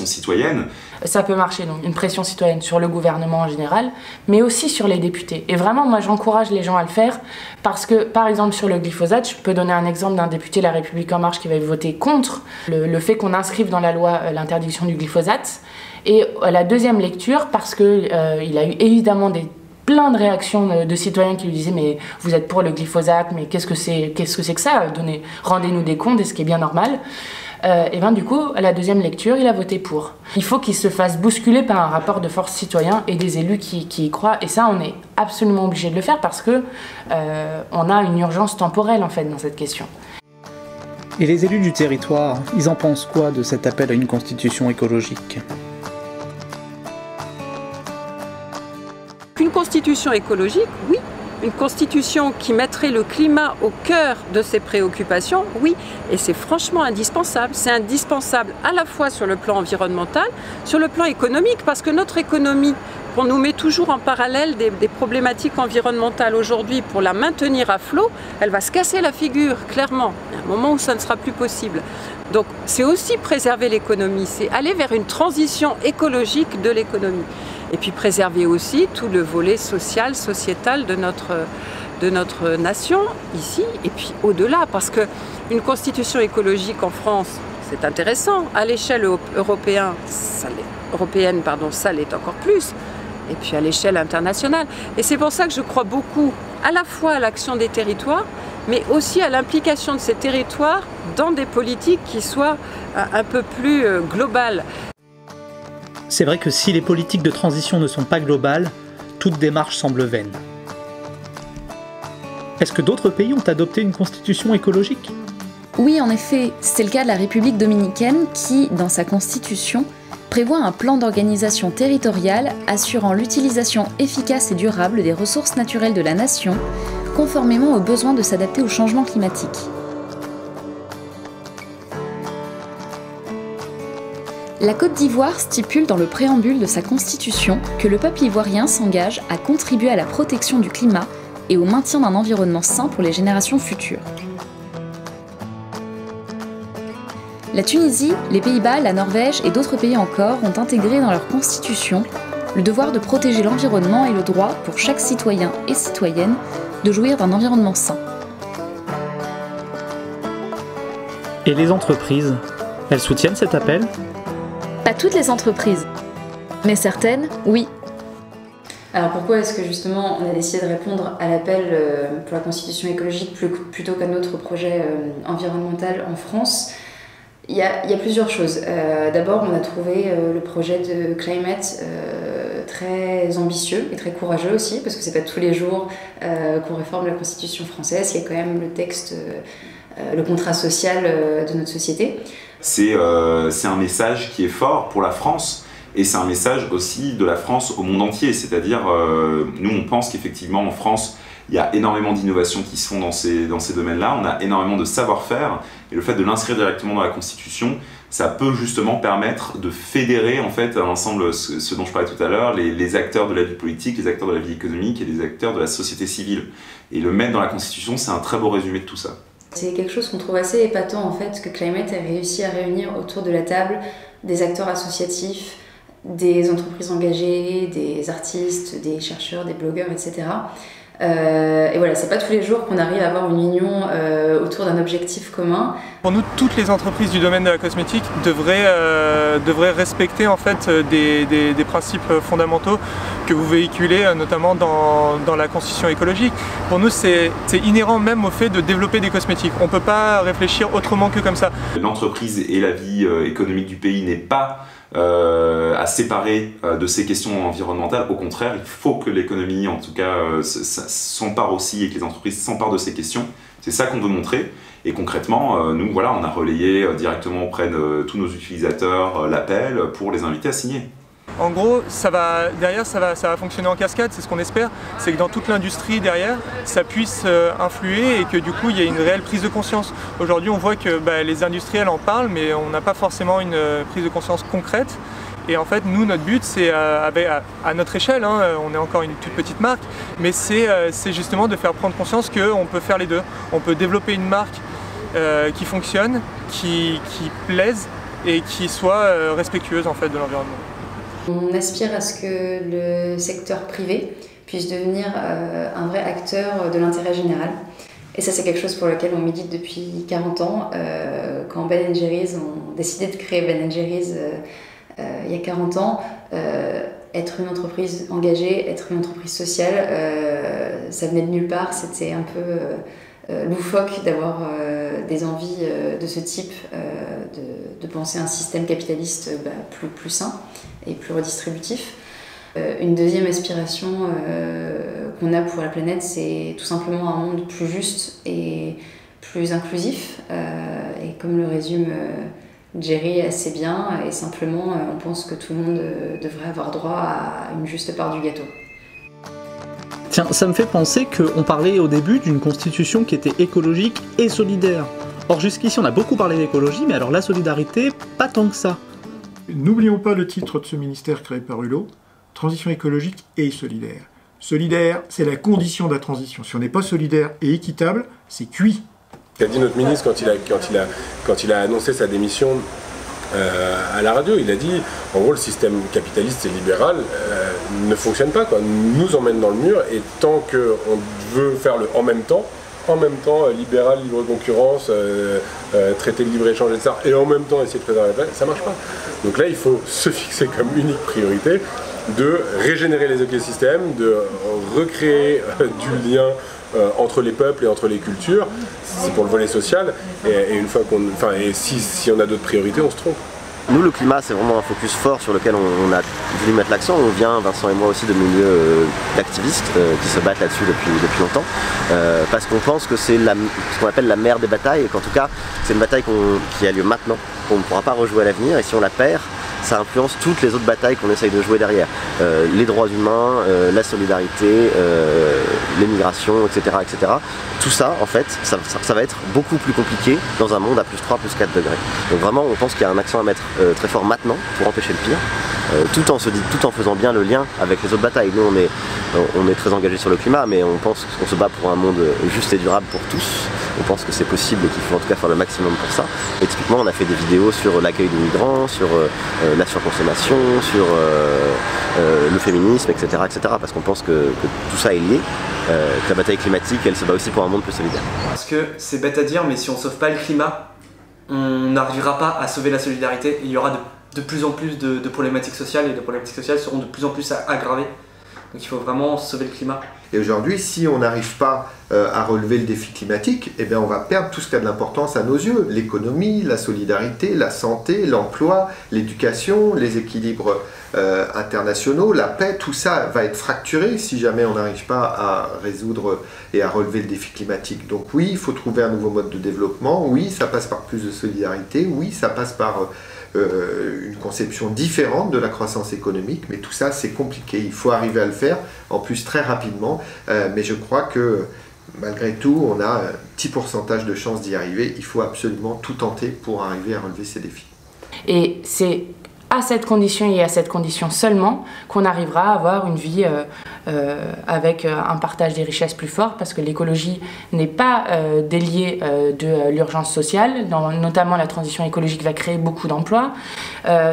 citoyenne. Ça peut marcher, donc une pression citoyenne sur le gouvernement en général, mais aussi sur les députés. Et vraiment, moi j'encourage les gens à le faire, parce que par exemple sur le glyphosate, je peux donner un exemple d'un député de La République En Marche qui va voter contre le fait qu'on inscrive dans la loi l'interdiction du glyphosate. Et à la deuxième lecture, parce qu'il il a eu évidemment plein de réactions de citoyens qui lui disaient mais vous êtes pour le glyphosate, mais qu'est-ce que c'est que ça, rendez-nous des comptes, et ce qui est bien normal. Et bien du coup, à la deuxième lecture, il a voté pour. Il faut qu'il se fasse bousculer par un rapport de force citoyen et des élus qui y croient. Et ça, on est absolument obligé de le faire parce que on a une urgence temporelle en fait dans cette question. Et les élus du territoire, ils en pensent quoi de cet appel à une constitution écologique? Une constitution écologique, oui. Une constitution qui mettrait le climat au cœur de ses préoccupations, oui, et c'est franchement indispensable. C'est indispensable à la fois sur le plan environnemental, sur le plan économique, parce que notre économie, on nous met toujours en parallèle des problématiques environnementales aujourd'hui pour la maintenir à flot, elle va se casser la figure, clairement. Il y a un moment où ça ne sera plus possible. Donc c'est aussi préserver l'économie, c'est aller vers une transition écologique de l'économie. Et puis préserver aussi tout le volet social, sociétal de notre nation, ici, et puis au-delà, parce qu'une constitution écologique en France, c'est intéressant. À l'échelle européenne, ça l'est encore plus. Et puis à l'échelle internationale. Et c'est pour ça que je crois beaucoup à la fois à l'action des territoires, mais aussi à l'implication de ces territoires dans des politiques qui soient un peu plus globales. C'est vrai que si les politiques de transition ne sont pas globales, toute démarche semble vaine. Est-ce que d'autres pays ont adopté une constitution écologique? Oui, en effet, c'est le cas de la République dominicaine qui, dans sa constitution, prévoit un plan d'organisation territoriale assurant l'utilisation efficace et durable des ressources naturelles de la nation, conformément au besoin de s'adapter au changement climatique. La Côte d'Ivoire stipule dans le préambule de sa constitution que le peuple ivoirien s'engage à contribuer à la protection du climat et au maintien d'un environnement sain pour les générations futures. La Tunisie, les Pays-Bas, la Norvège et d'autres pays encore ont intégré dans leur constitution le devoir de protéger l'environnement et le droit pour chaque citoyen et citoyenne de jouir d'un environnement sain. Et les entreprises, elles soutiennent cet appel ? Pas toutes les entreprises, mais certaines, oui. Alors pourquoi est-ce que justement on a décidé de répondre à l'appel pour la constitution écologique plutôt qu'un autre projet environnemental en France ? Il y a plusieurs choses. D'abord, on a trouvé le projet de Climate très ambitieux et très courageux aussi, parce que c'est pas tous les jours qu'on réforme la Constitution française, qui est quand même le texte, le contrat social de notre société. C'est un message qui est fort pour la France, et c'est un message aussi de la France au monde entier, c'est-à-dire nous on pense qu'effectivement en France il y a énormément d'innovations qui se font dans ces domaines-là, on a énormément de savoir-faire, et le fait de l'inscrire directement dans la Constitution, ça peut justement permettre de fédérer en fait ensemble ce dont je parlais tout à l'heure, les acteurs de la vie politique, les acteurs de la vie économique et les acteurs de la société civile. Et le mettre dans la Constitution, c'est un très beau résumé de tout ça. C'est quelque chose qu'on trouve assez épatant en fait, que Climate ait réussi à réunir autour de la table des acteurs associatifs, des entreprises engagées, des artistes, des chercheurs, des blogueurs, etc. Et voilà, c'est pas tous les jours qu'on arrive à avoir une union autour d'un objectif commun. Pour nous, toutes les entreprises du domaine de la cosmétique devraient respecter en fait des principes fondamentaux que vous véhiculez, notamment dans la constitution écologique. Pour nous, c'est inhérent même au fait de développer des cosmétiques. On ne peut pas réfléchir autrement que comme ça. L'entreprise et la vie économique du pays n'est pas à séparer de ces questions environnementales. Au contraire, il faut que l'économie, en tout cas, s'empare aussi et que les entreprises s'emparent de ces questions. C'est ça qu'on veut montrer. Et concrètement, nous, voilà, on a relayé directement auprès de tous nos utilisateurs l'appel pour les inviter à signer. En gros, derrière, ça va fonctionner en cascade, c'est ce qu'on espère. C'est que dans toute l'industrie derrière, ça puisse influer et que du coup, il y ait une réelle prise de conscience. Aujourd'hui, on voit que les industriels en parlent, mais on n'a pas forcément une prise de conscience concrète. Et en fait, nous, notre but, c'est à notre échelle, hein, on est encore une toute petite marque, mais c'est justement de faire prendre conscience qu'on peut faire les deux. On peut développer une marque qui fonctionne, qui plaise et qui soit respectueuse en fait, de l'environnement. On aspire à ce que le secteur privé puisse devenir un vrai acteur de l'intérêt général. Et ça, c'est quelque chose pour lequel on milite depuis 40 ans. Quand Ben & Jerry's ont décidé de créer Ben & Jerry's il y a 40 ans, être une entreprise engagée, être une entreprise sociale, ça venait de nulle part. C'était un peu loufoque d'avoir des envies de ce type, de penser un système capitaliste plus sain et plus redistributif. Une deuxième aspiration qu'on a pour la planète, c'est tout simplement un monde plus juste et plus inclusif. Et comme le résume Jerry assez bien, et simplement on pense que tout le monde devrait avoir droit à une juste part du gâteau. Tiens, ça me fait penser qu'on parlait au début d'une constitution qui était écologique et solidaire. Or jusqu'ici on a beaucoup parlé d'écologie, mais alors la solidarité, pas tant que ça. N'oublions pas le titre de ce ministère créé par Hulot, transition écologique et solidaire. Solidaire, c'est la condition de la transition. Si on n'est pas solidaire et équitable, c'est cuit. Qu'a dit notre ministre quand il a annoncé sa démission à la radio, il a dit en gros le système capitaliste et libéral ne fonctionne pas, quoi, nous emmène dans le mur, et tant qu'on veut faire le en même temps, libéral, libre concurrence, traité de libre-échange, etc., et en même temps essayer de préserver la planète, ça marche pas. Donc là il faut se fixer comme unique priorité de régénérer les écosystèmes, de recréer du lien entre les peuples et entre les cultures, c'est pour le volet social, et une fois si on a d'autres priorités, on se trompe. Nous, le climat, c'est vraiment un focus fort sur lequel on a voulu mettre l'accent. On vient, Vincent et moi aussi, de milieux d'activistes qui se battent là-dessus depuis longtemps, parce qu'on pense que c'est ce qu'on appelle la mère des batailles, et qu'en tout cas, c'est une bataille qui a lieu maintenant, qu'on ne pourra pas rejouer à l'avenir, et si on la perd, ça influence toutes les autres batailles qu'on essaye de jouer derrière. Les droits humains, la solidarité, les migrations, etc., etc. Tout ça, en fait, ça va être beaucoup plus compliqué dans un monde à plus 3, plus 4 degrés. Donc vraiment, on pense qu'il y a un accent à mettre très fort maintenant pour empêcher le pire, tout en faisant bien le lien avec les autres batailles. Nous, on est très engagés sur le climat, mais on pense qu'on se bat pour un monde juste et durable pour tous. On pense que c'est possible et qu'il faut en tout cas faire le maximum pour ça. Et typiquement, on a fait des vidéos sur l'accueil des migrants, sur la surconsommation, sur le féminisme, etc., parce qu'on pense que tout ça est lié, que la bataille climatique, elle se bat aussi pour un monde plus solidaire. Parce que c'est bête à dire, mais si on ne sauve pas le climat, on n'arrivera pas à sauver la solidarité, et il y aura de plus en plus de problématiques sociales, et les problématiques sociales seront de plus en plus aggravées Donc il faut vraiment sauver le climat. Et aujourd'hui, si on n'arrive pas à relever le défi climatique, eh bien on va perdre tout ce qui a de l'importance à nos yeux. L'économie, la solidarité, la santé, l'emploi, l'éducation, les équilibres internationaux, la paix, tout ça va être fracturé si jamais on n'arrive pas à résoudre et à relever le défi climatique. Donc oui, il faut trouver un nouveau mode de développement. Oui, ça passe par plus de solidarité. Oui, ça passe par une conception différente de la croissance économique, mais tout ça c'est compliqué, il faut arriver à le faire, en plus très rapidement, mais je crois que malgré tout on a un petit pourcentage de chances d'y arriver, il faut absolument tout tenter pour arriver à relever ces défis. Et c'est à cette condition et à cette condition seulement qu'on arrivera à avoir une vie avec un partage des richesses plus fort, parce que l'écologie n'est pas déliée de l'urgence sociale, notamment la transition écologique va créer beaucoup d'emplois.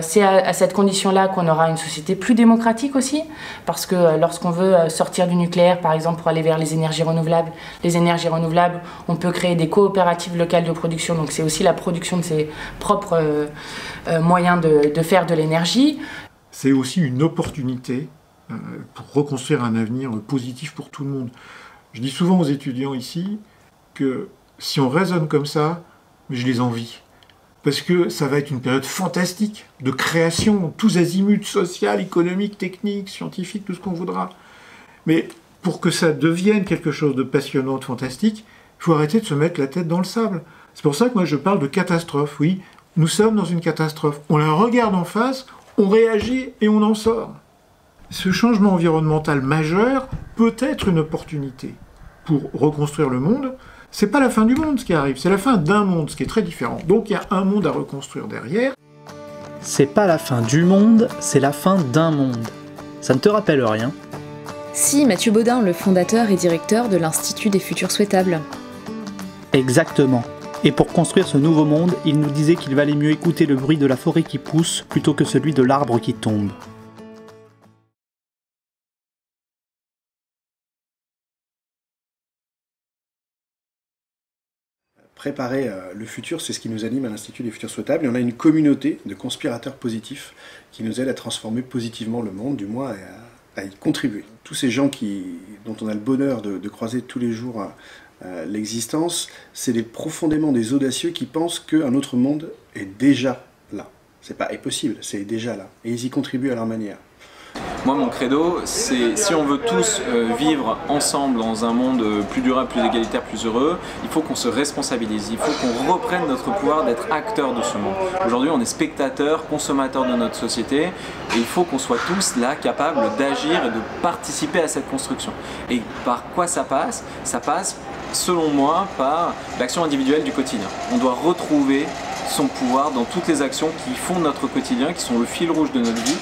C'est à cette condition-là qu'on aura une société plus démocratique aussi, parce que lorsqu'on veut sortir du nucléaire, par exemple, pour aller vers les énergies renouvelables, on peut créer des coopératives locales de production, donc c'est aussi la production de ses propres moyens de faire de l'énergie. C'est aussi une opportunité pour reconstruire un avenir positif pour tout le monde. Je dis souvent aux étudiants ici que si on raisonne comme ça, je les envie. Parce que ça va être une période fantastique de création, tous azimuts, social, économique, technique, scientifique, tout ce qu'on voudra. Mais pour que ça devienne quelque chose de passionnant, de fantastique, il faut arrêter de se mettre la tête dans le sable. C'est pour ça que moi je parle de catastrophe, oui. Nous sommes dans une catastrophe. On la regarde en face, on réagit et on en sort. Ce changement environnemental majeur peut être une opportunité pour reconstruire le monde. C'est pas la fin du monde ce qui arrive, c'est la fin d'un monde, ce qui est très différent. Donc il y a un monde à reconstruire derrière. C'est pas la fin du monde, c'est la fin d'un monde. Ça ne te rappelle rien? Si, Mathieu Baudin, le fondateur et directeur de l'Institut des Futurs Souhaitables. Exactement. Et pour construire ce nouveau monde, il nous disait qu'il valait mieux écouter le bruit de la forêt qui pousse plutôt que celui de l'arbre qui tombe. Préparer le futur, c'est ce qui nous anime à l'Institut des Futurs Souhaitables. Et on a une communauté de conspirateurs positifs qui nous aident à transformer positivement le monde, du moins à y contribuer. Tous ces gens dont on a le bonheur de croiser tous les jours l'existence, c'est profondément des audacieux qui pensent qu'un autre monde est déjà là. C'est pas impossible, c'est déjà là. Et ils y contribuent à leur manière. Moi, mon credo, c'est si on veut tous vivre ensemble dans un monde plus durable, plus égalitaire, plus heureux, il faut qu'on se responsabilise, il faut qu'on reprenne notre pouvoir d'être acteur de ce monde. Aujourd'hui, on est spectateurs, consommateurs de notre société, et il faut qu'on soit tous là capables d'agir et de participer à cette construction. Et par quoi ça passe? Ça passe, selon moi, par l'action individuelle du quotidien. On doit retrouver son pouvoir dans toutes les actions qui font notre quotidien, qui sont le fil rouge de notre vie.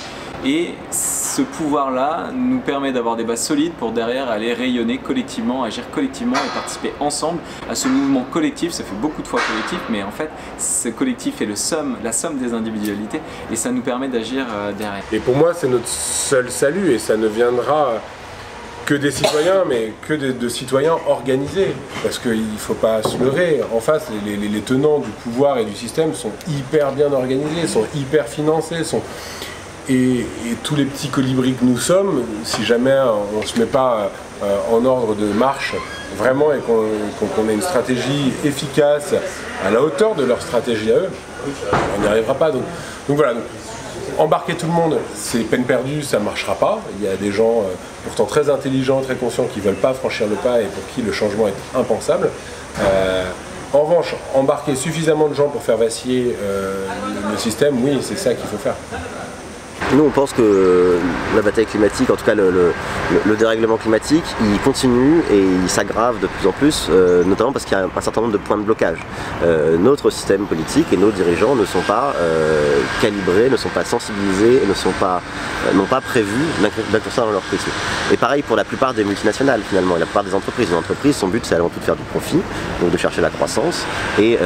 Et ce pouvoir-là nous permet d'avoir des bases solides pour derrière aller rayonner collectivement, agir collectivement et participer ensemble à ce mouvement collectif. Ça fait beaucoup de fois collectif, mais en fait, ce collectif est la somme des individualités et ça nous permet d'agir derrière. Et pour moi, c'est notre seul salut et ça ne viendra que des citoyens, mais que de citoyens organisés. Parce qu'il ne faut pas se leurrer. En face, les tenants du pouvoir et du système sont hyper bien organisés, sont hyper financés, Et tous les petits colibris que nous sommes, si jamais on ne se met pas en ordre de marche vraiment et qu'on ait une stratégie efficace à la hauteur de leur stratégie à eux, on n'y arrivera pas. Donc voilà, embarquer tout le monde, c'est peine perdue, ça ne marchera pas. Il y a des gens pourtant très intelligents, très conscients qui ne veulent pas franchir le pas et pour qui le changement est impensable. En revanche, embarquer suffisamment de gens pour faire vaciller le système, oui, c'est ça qu'il faut faire. Nous, on pense que la bataille climatique, en tout cas le dérèglement climatique, il continue et il s'aggrave de plus en plus, notamment parce qu'il y a un certain nombre de points de blocage. Notre système politique et nos dirigeants ne sont pas calibrés, ne sont pas sensibilisés et n'ont pas prévu d'inclure ça dans leur politique. Et pareil pour la plupart des multinationales finalement, et la plupart des entreprises. Une entreprise, son but c'est avant tout de faire du profit, donc de chercher la croissance, et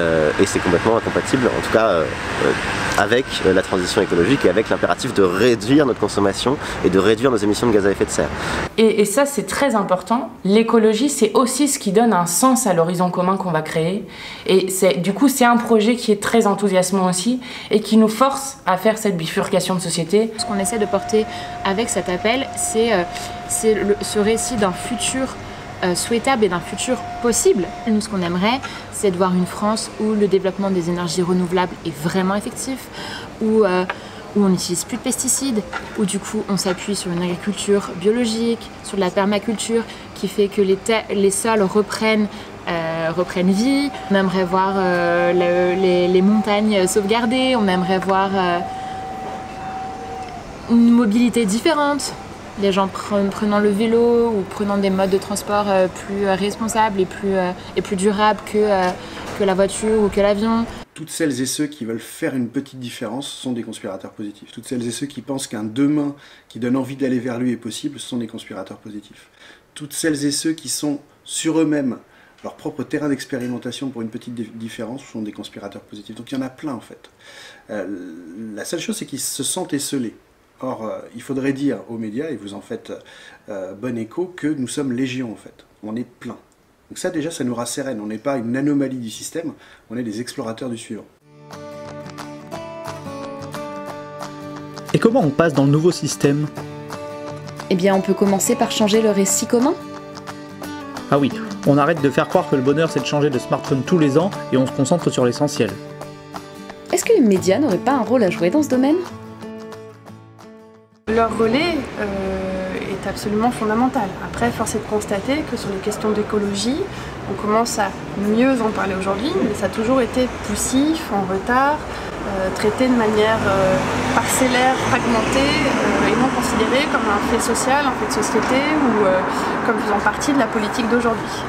c'est complètement incompatible, en tout cas avec la transition écologique et avec l'impératif de de réduire notre consommation et de réduire nos émissions de gaz à effet de serre. Et ça, c'est très important. L'écologie, c'est aussi ce qui donne un sens à l'horizon commun qu'on va créer. Et du coup, c'est un projet qui est très enthousiasmant aussi et qui nous force à faire cette bifurcation de société. Ce qu'on essaie de porter avec cet appel, c'est ce récit d'un futur souhaitable et d'un futur possible. Nous, ce qu'on aimerait, c'est de voir une France où le développement des énergies renouvelables est vraiment effectif, où on n'utilise plus de pesticides, où du coup on s'appuie sur une agriculture biologique, sur de la permaculture, qui fait que les sols reprennent vie. On aimerait voir les montagnes sauvegardées, on aimerait voir une mobilité différente. Les gens prenant le vélo ou prenant des modes de transport plus responsables et plus durables que la voiture ou que l'avion. Toutes celles et ceux qui veulent faire une petite différence sont des conspirateurs positifs. Toutes celles et ceux qui pensent qu'un demain qui donne envie d'aller vers lui est possible sont des conspirateurs positifs. Toutes celles et ceux qui sont sur eux-mêmes leur propre terrain d'expérimentation pour une petite différence sont des conspirateurs positifs. Donc il y en a plein en fait. La seule chose c'est qu'ils se sentent esseulés. Or, il faudrait dire aux médias, et vous en faites bon écho, que nous sommes légion en fait. On est plein. Donc ça déjà, ça nous rassérène. On n'est pas une anomalie du système, on est des explorateurs du suivant. Et comment on passe dans le nouveau système? Eh bien, on peut commencer par changer le récit commun. Ah oui, on arrête de faire croire que le bonheur c'est de changer de smartphone tous les ans et on se concentre sur l'essentiel. Est-ce que les médias n'auraient pas un rôle à jouer dans ce domaine ? Leur relais est absolument fondamental. Après, force est de constater que sur les questions d'écologie, on commence à mieux en parler aujourd'hui, mais ça a toujours été poussif, en retard, traité de manière parcellaire, fragmentée, et non considéré comme un fait social, un fait de société, ou comme faisant partie de la politique d'aujourd'hui.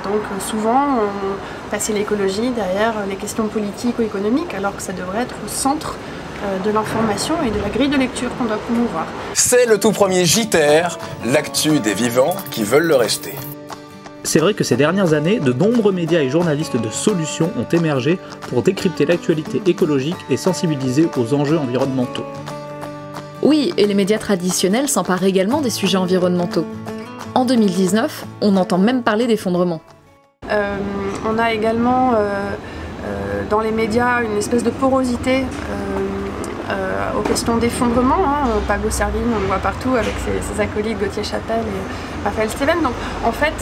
Donc souvent, on passait l'écologie derrière les questions politiques ou économiques, alors que ça devrait être au centre de l'information et de la grille de lecture qu'on doit promouvoir. C'est le tout premier JTR, l'actu des vivants qui veulent le rester. C'est vrai que ces dernières années, de nombreux médias et journalistes de solutions ont émergé pour décrypter l'actualité écologique et sensibiliser aux enjeux environnementaux. Oui, et les médias traditionnels s'emparent également des sujets environnementaux. En 2019, on entend même parler d'effondrement. On a également dans les médias une espèce de porosité aux questions d'effondrement. Pablo Servigne, on le voit partout avec ses acolytes Gauthier Chapelle et Raphaël Steven. Donc en fait,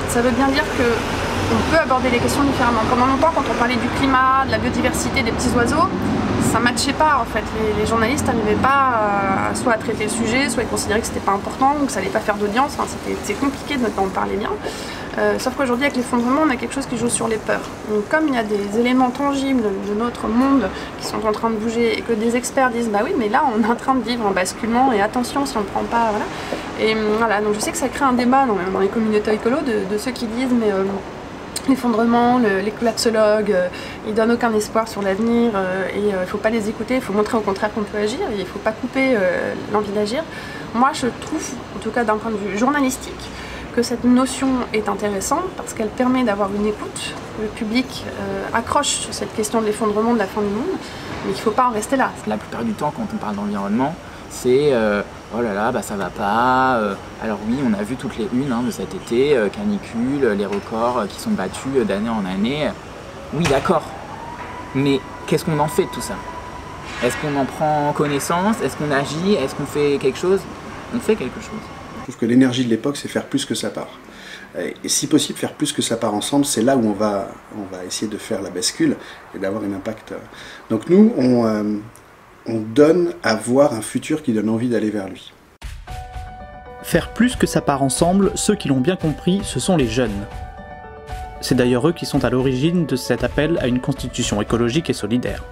ça veut bien dire qu'on peut aborder les questions différemment. Pendant longtemps, quand on parlait du climat, de la biodiversité, des petits oiseaux, ça ne matchait pas en fait. Les journalistes n'arrivaient pas soit à traiter le sujet, soit ils considéraient que c'était pas important ou que ça allait pas faire d'audience. Enfin, c'est compliqué d'en parler bien. Sauf qu'aujourd'hui, avec l'effondrement, on a quelque chose qui joue sur les peurs. Donc, comme il y a des éléments tangibles de notre monde qui sont en train de bouger et que des experts disent bah oui, mais là, on est en train de vivre un basculement et attention si on ne prend pas. Voilà. Et voilà, donc je sais que ça crée un débat dans les communautés écolo de ceux qui disent mais l'effondrement, les collapsologues, ils donnent aucun espoir sur l'avenir et il ne faut pas les écouter, il faut montrer au contraire qu'on peut agir et il ne faut pas couper l'envie d'agir. Moi, je trouve, en tout cas d'un point de vue journalistique, que cette notion est intéressante parce qu'elle permet d'avoir une écoute. Le public accroche sur cette question de l'effondrement, de la fin du monde, mais il ne faut pas en rester là. La plupart du temps, quand on parle d'environnement, c'est oh là là, bah ça va pas. Alors oui, on a vu toutes les unes de cet été, canicule, les records qui sont battus d'année en année. Oui, d'accord. Mais qu'est-ce qu'on en fait de tout ça? Est-ce qu'on en prend connaissance? Est-ce qu'on agit? Est-ce qu'on fait quelque chose? On fait quelque chose. Je trouve que l'énergie de l'époque, c'est faire plus que ça part. Et si possible, faire plus que ça part ensemble, c'est là où on va essayer de faire la bascule et d'avoir un impact. Donc nous, on donne à voir un futur qui donne envie d'aller vers lui. Faire plus que ça part ensemble, ceux qui l'ont bien compris, ce sont les jeunes. C'est d'ailleurs eux qui sont à l'origine de cet appel à une constitution écologique et solidaire.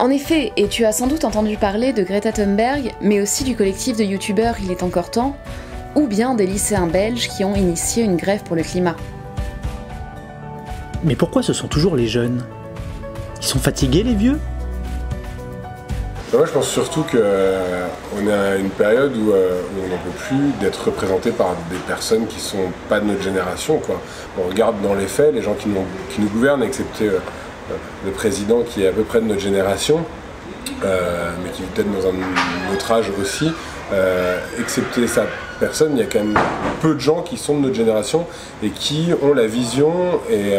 En effet, et tu as sans doute entendu parler de Greta Thunberg, mais aussi du collectif de youtubeurs Il est encore temps, ou bien des lycéens belges qui ont initié une grève pour le climat. Mais pourquoi ce sont toujours les jeunes? Ils sont fatigués les vieux? Moi je pense surtout qu'on est à une période où on n'en peut plus d'être représenté par des personnes qui sont pas de notre génération, quoi. On regarde dans les faits, les gens qui nous gouvernent, excepté le président qui est à peu près de notre génération, mais qui est peut-être dans un autre âge aussi, excepté sa personne, il y a quand même peu de gens qui sont de notre génération et qui ont la vision et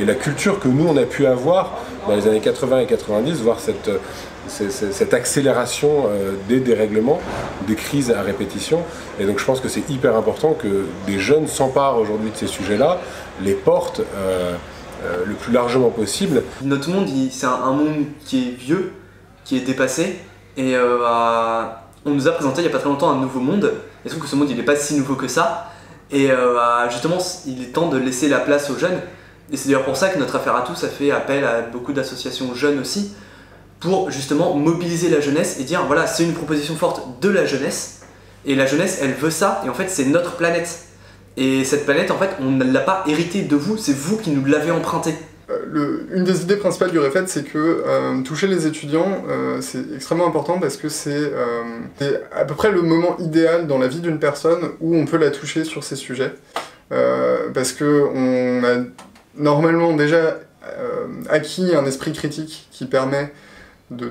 la culture que nous on a pu avoir dans les années 80 et 90, voir cette accélération des dérèglements, des crises à répétition. Et donc je pense que c'est hyper important que des jeunes s'emparent aujourd'hui de ces sujets-là, les portent le plus largement possible. Notre monde, c'est un monde qui est vieux, qui est dépassé, et on nous a présenté il n'y a pas très longtemps un nouveau monde, et je trouve que ce monde il n'est pas si nouveau que ça, et justement il est temps de laisser la place aux jeunes, et c'est d'ailleurs pour ça que notre affaire à tous a fait appel à beaucoup d'associations jeunes aussi, pour justement mobiliser la jeunesse et dire voilà, c'est une proposition forte de la jeunesse, et la jeunesse elle veut ça, et en fait c'est notre planète. Et cette planète, en fait, on ne l'a pas héritée de vous, c'est vous qui nous l'avez empruntée. Une des idées principales du REFED, c'est que toucher les étudiants, c'est extrêmement important parce que c'est à peu près le moment idéal dans la vie d'une personne où on peut la toucher sur ces sujets. Parce qu'on a normalement déjà acquis un esprit critique qui permet de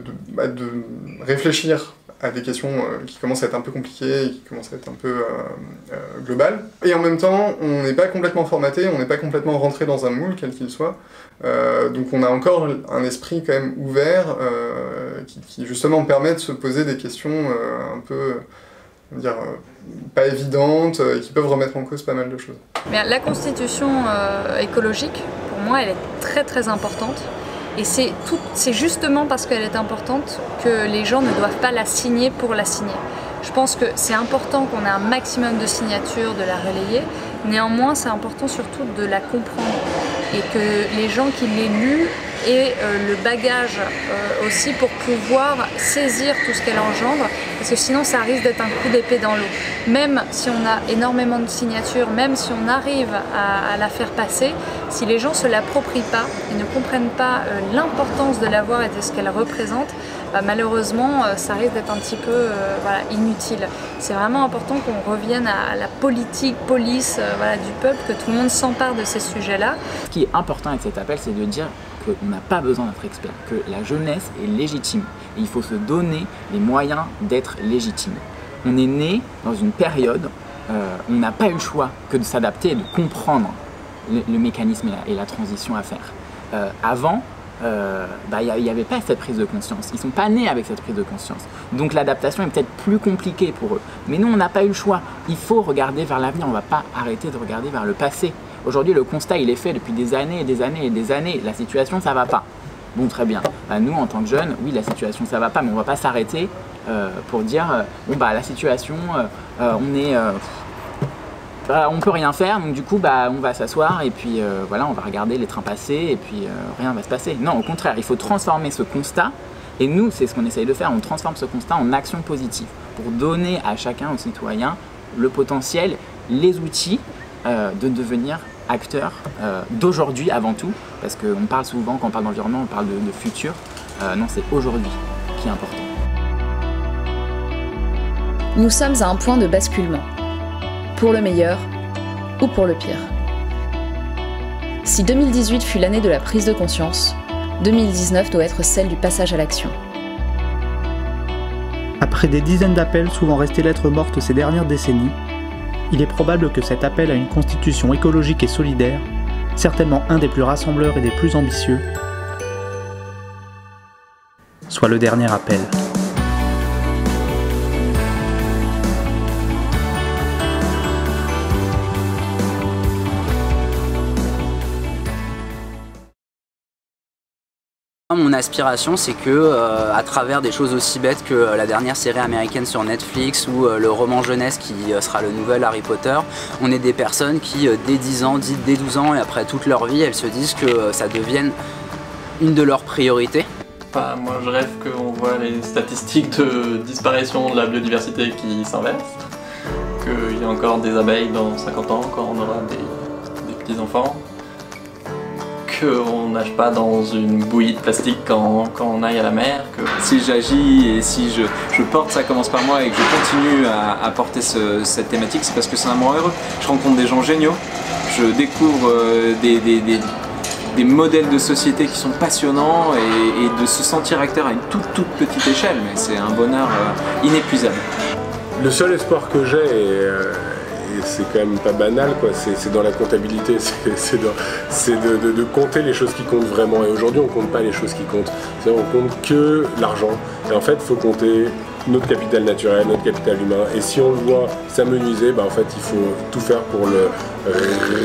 réfléchir à des questions qui commencent à être un peu compliquées, et qui commencent à être un peu globales. Et en même temps, on n'est pas complètement formaté, on n'est pas complètement rentré dans un moule, quel qu'il soit. Donc on a encore un esprit quand même ouvert, qui justement permet de se poser des questions un peu, on va dire, pas évidentes, et qui peuvent remettre en cause pas mal de choses. Mais la constitution écologique, pour moi, elle est très très importante. Et c'est justement parce qu'elle est importante que les gens ne doivent pas la signer pour la signer. Je pense que c'est important qu'on ait un maximum de signatures, de la relayer. Néanmoins, c'est important surtout de la comprendre et que les gens qui l'aient lue aient le bagage aussi pour pouvoir saisir tout ce qu'elle engendre, parce que sinon ça risque d'être un coup d'épée dans l'eau. Même si on a énormément de signatures, même si on arrive à la faire passer, si les gens ne se l'approprient pas et ne comprennent pas l'importance de l'avoir et de ce qu'elle représente, malheureusement ça risque d'être un petit peu voilà, inutile. C'est vraiment important qu'on revienne à la politique, police voilà, du peuple, que tout le monde s'empare de ces sujets-là. Ce qui est important avec cet appel, c'est de dire qu'on n'a pas besoin d'être expert, que la jeunesse est légitime et il faut se donner les moyens d'être légitime. On est né dans une période où on n'a pas eu le choix que de s'adapter et de comprendre le mécanisme et la transition à faire. Avant, il n'y avait pas cette prise de conscience, ils ne sont pas nés avec cette prise de conscience, donc l'adaptation est peut-être plus compliquée pour eux, mais nous on n'a pas eu le choix, il faut regarder vers l'avenir, on ne va pas arrêter de regarder vers le passé. Aujourd'hui le constat il est fait depuis des années et des années et des années, la situation ça va pas. Bon très bien, nous en tant que jeunes, oui la situation ça va pas, mais on va pas s'arrêter pour dire la situation on peut rien faire, donc du coup on va s'asseoir et puis voilà, on va regarder les trains passer et puis rien va se passer. Non, au contraire, il faut transformer ce constat, et nous c'est ce qu'on essaye de faire, on transforme ce constat en action positive pour donner à chacun, aux citoyens, le potentiel, les outils de devenir acteur d'aujourd'hui avant tout, parce qu'on parle souvent, quand on parle d'environnement, on parle de futur, non c'est aujourd'hui qui est important. Nous sommes à un point de basculement. Pour le meilleur ou pour le pire. Si 2018 fut l'année de la prise de conscience, 2019 doit être celle du passage à l'action. Après des dizaines d'appels souvent restés lettres mortes ces dernières décennies, il est probable que cet appel à une constitution écologique et solidaire, certainement un des plus rassembleurs et des plus ambitieux, soit le dernier appel. Mon aspiration, c'est que, à travers des choses aussi bêtes que la dernière série américaine sur Netflix ou le roman jeunesse qui sera le nouvel Harry Potter, on est des personnes qui, dès 10 ans, dès 12 ans et après toute leur vie, elles se disent que ça devienne une de leurs priorités. Moi, je rêve qu'on voit les statistiques de disparition de la biodiversité qui s'inversent, qu'il y a encore des abeilles dans 50 ans quand on aura des petits-enfants. Qu'on nage pas dans une bouillie de plastique quand on aille à la mer. Si j'agis et si je porte Ça commence par moi et que je continue à porter cette thématique, c'est parce que c'est un moment heureux. Je rencontre des gens géniaux, je découvre des modèles de société qui sont passionnants et de se sentir acteur à une toute petite échelle, mais c'est un bonheur inépuisable. Le seul espoir que j'ai, et c'est quand même pas banal, quoi, c'est dans la comptabilité, c'est de compter les choses qui comptent vraiment. Et aujourd'hui, on compte pas les choses qui comptent. On compte que l'argent. Et en fait, il faut compter notre capital naturel, notre capital humain. Et si on le voit s'amenuiser, bah en fait, il faut tout faire pour le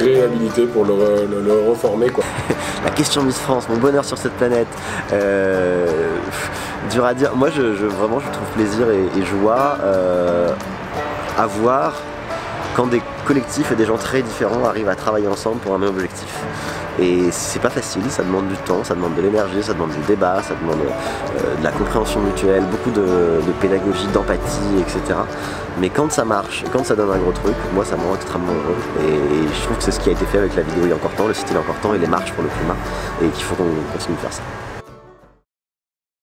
réhabiliter, pour le reformer, quoi. La question Miss France, mon bonheur sur cette planète, dur à dire. Moi, vraiment, je trouve plaisir et joie à voir quand des collectifs et des gens très différents arrivent à travailler ensemble pour un même objectif. Et c'est pas facile, ça demande du temps, ça demande de l'énergie, ça demande du débat, ça demande de la compréhension mutuelle, beaucoup de pédagogie, d'empathie, etc. Mais quand ça marche, quand ça donne un gros truc, moi ça me rend extrêmement heureux. Et je trouve que c'est ce qui a été fait avec la vidéo Il est encore temps, le site Il est encore temps et les marches pour le climat, et qu'il faut qu'on continue de faire ça.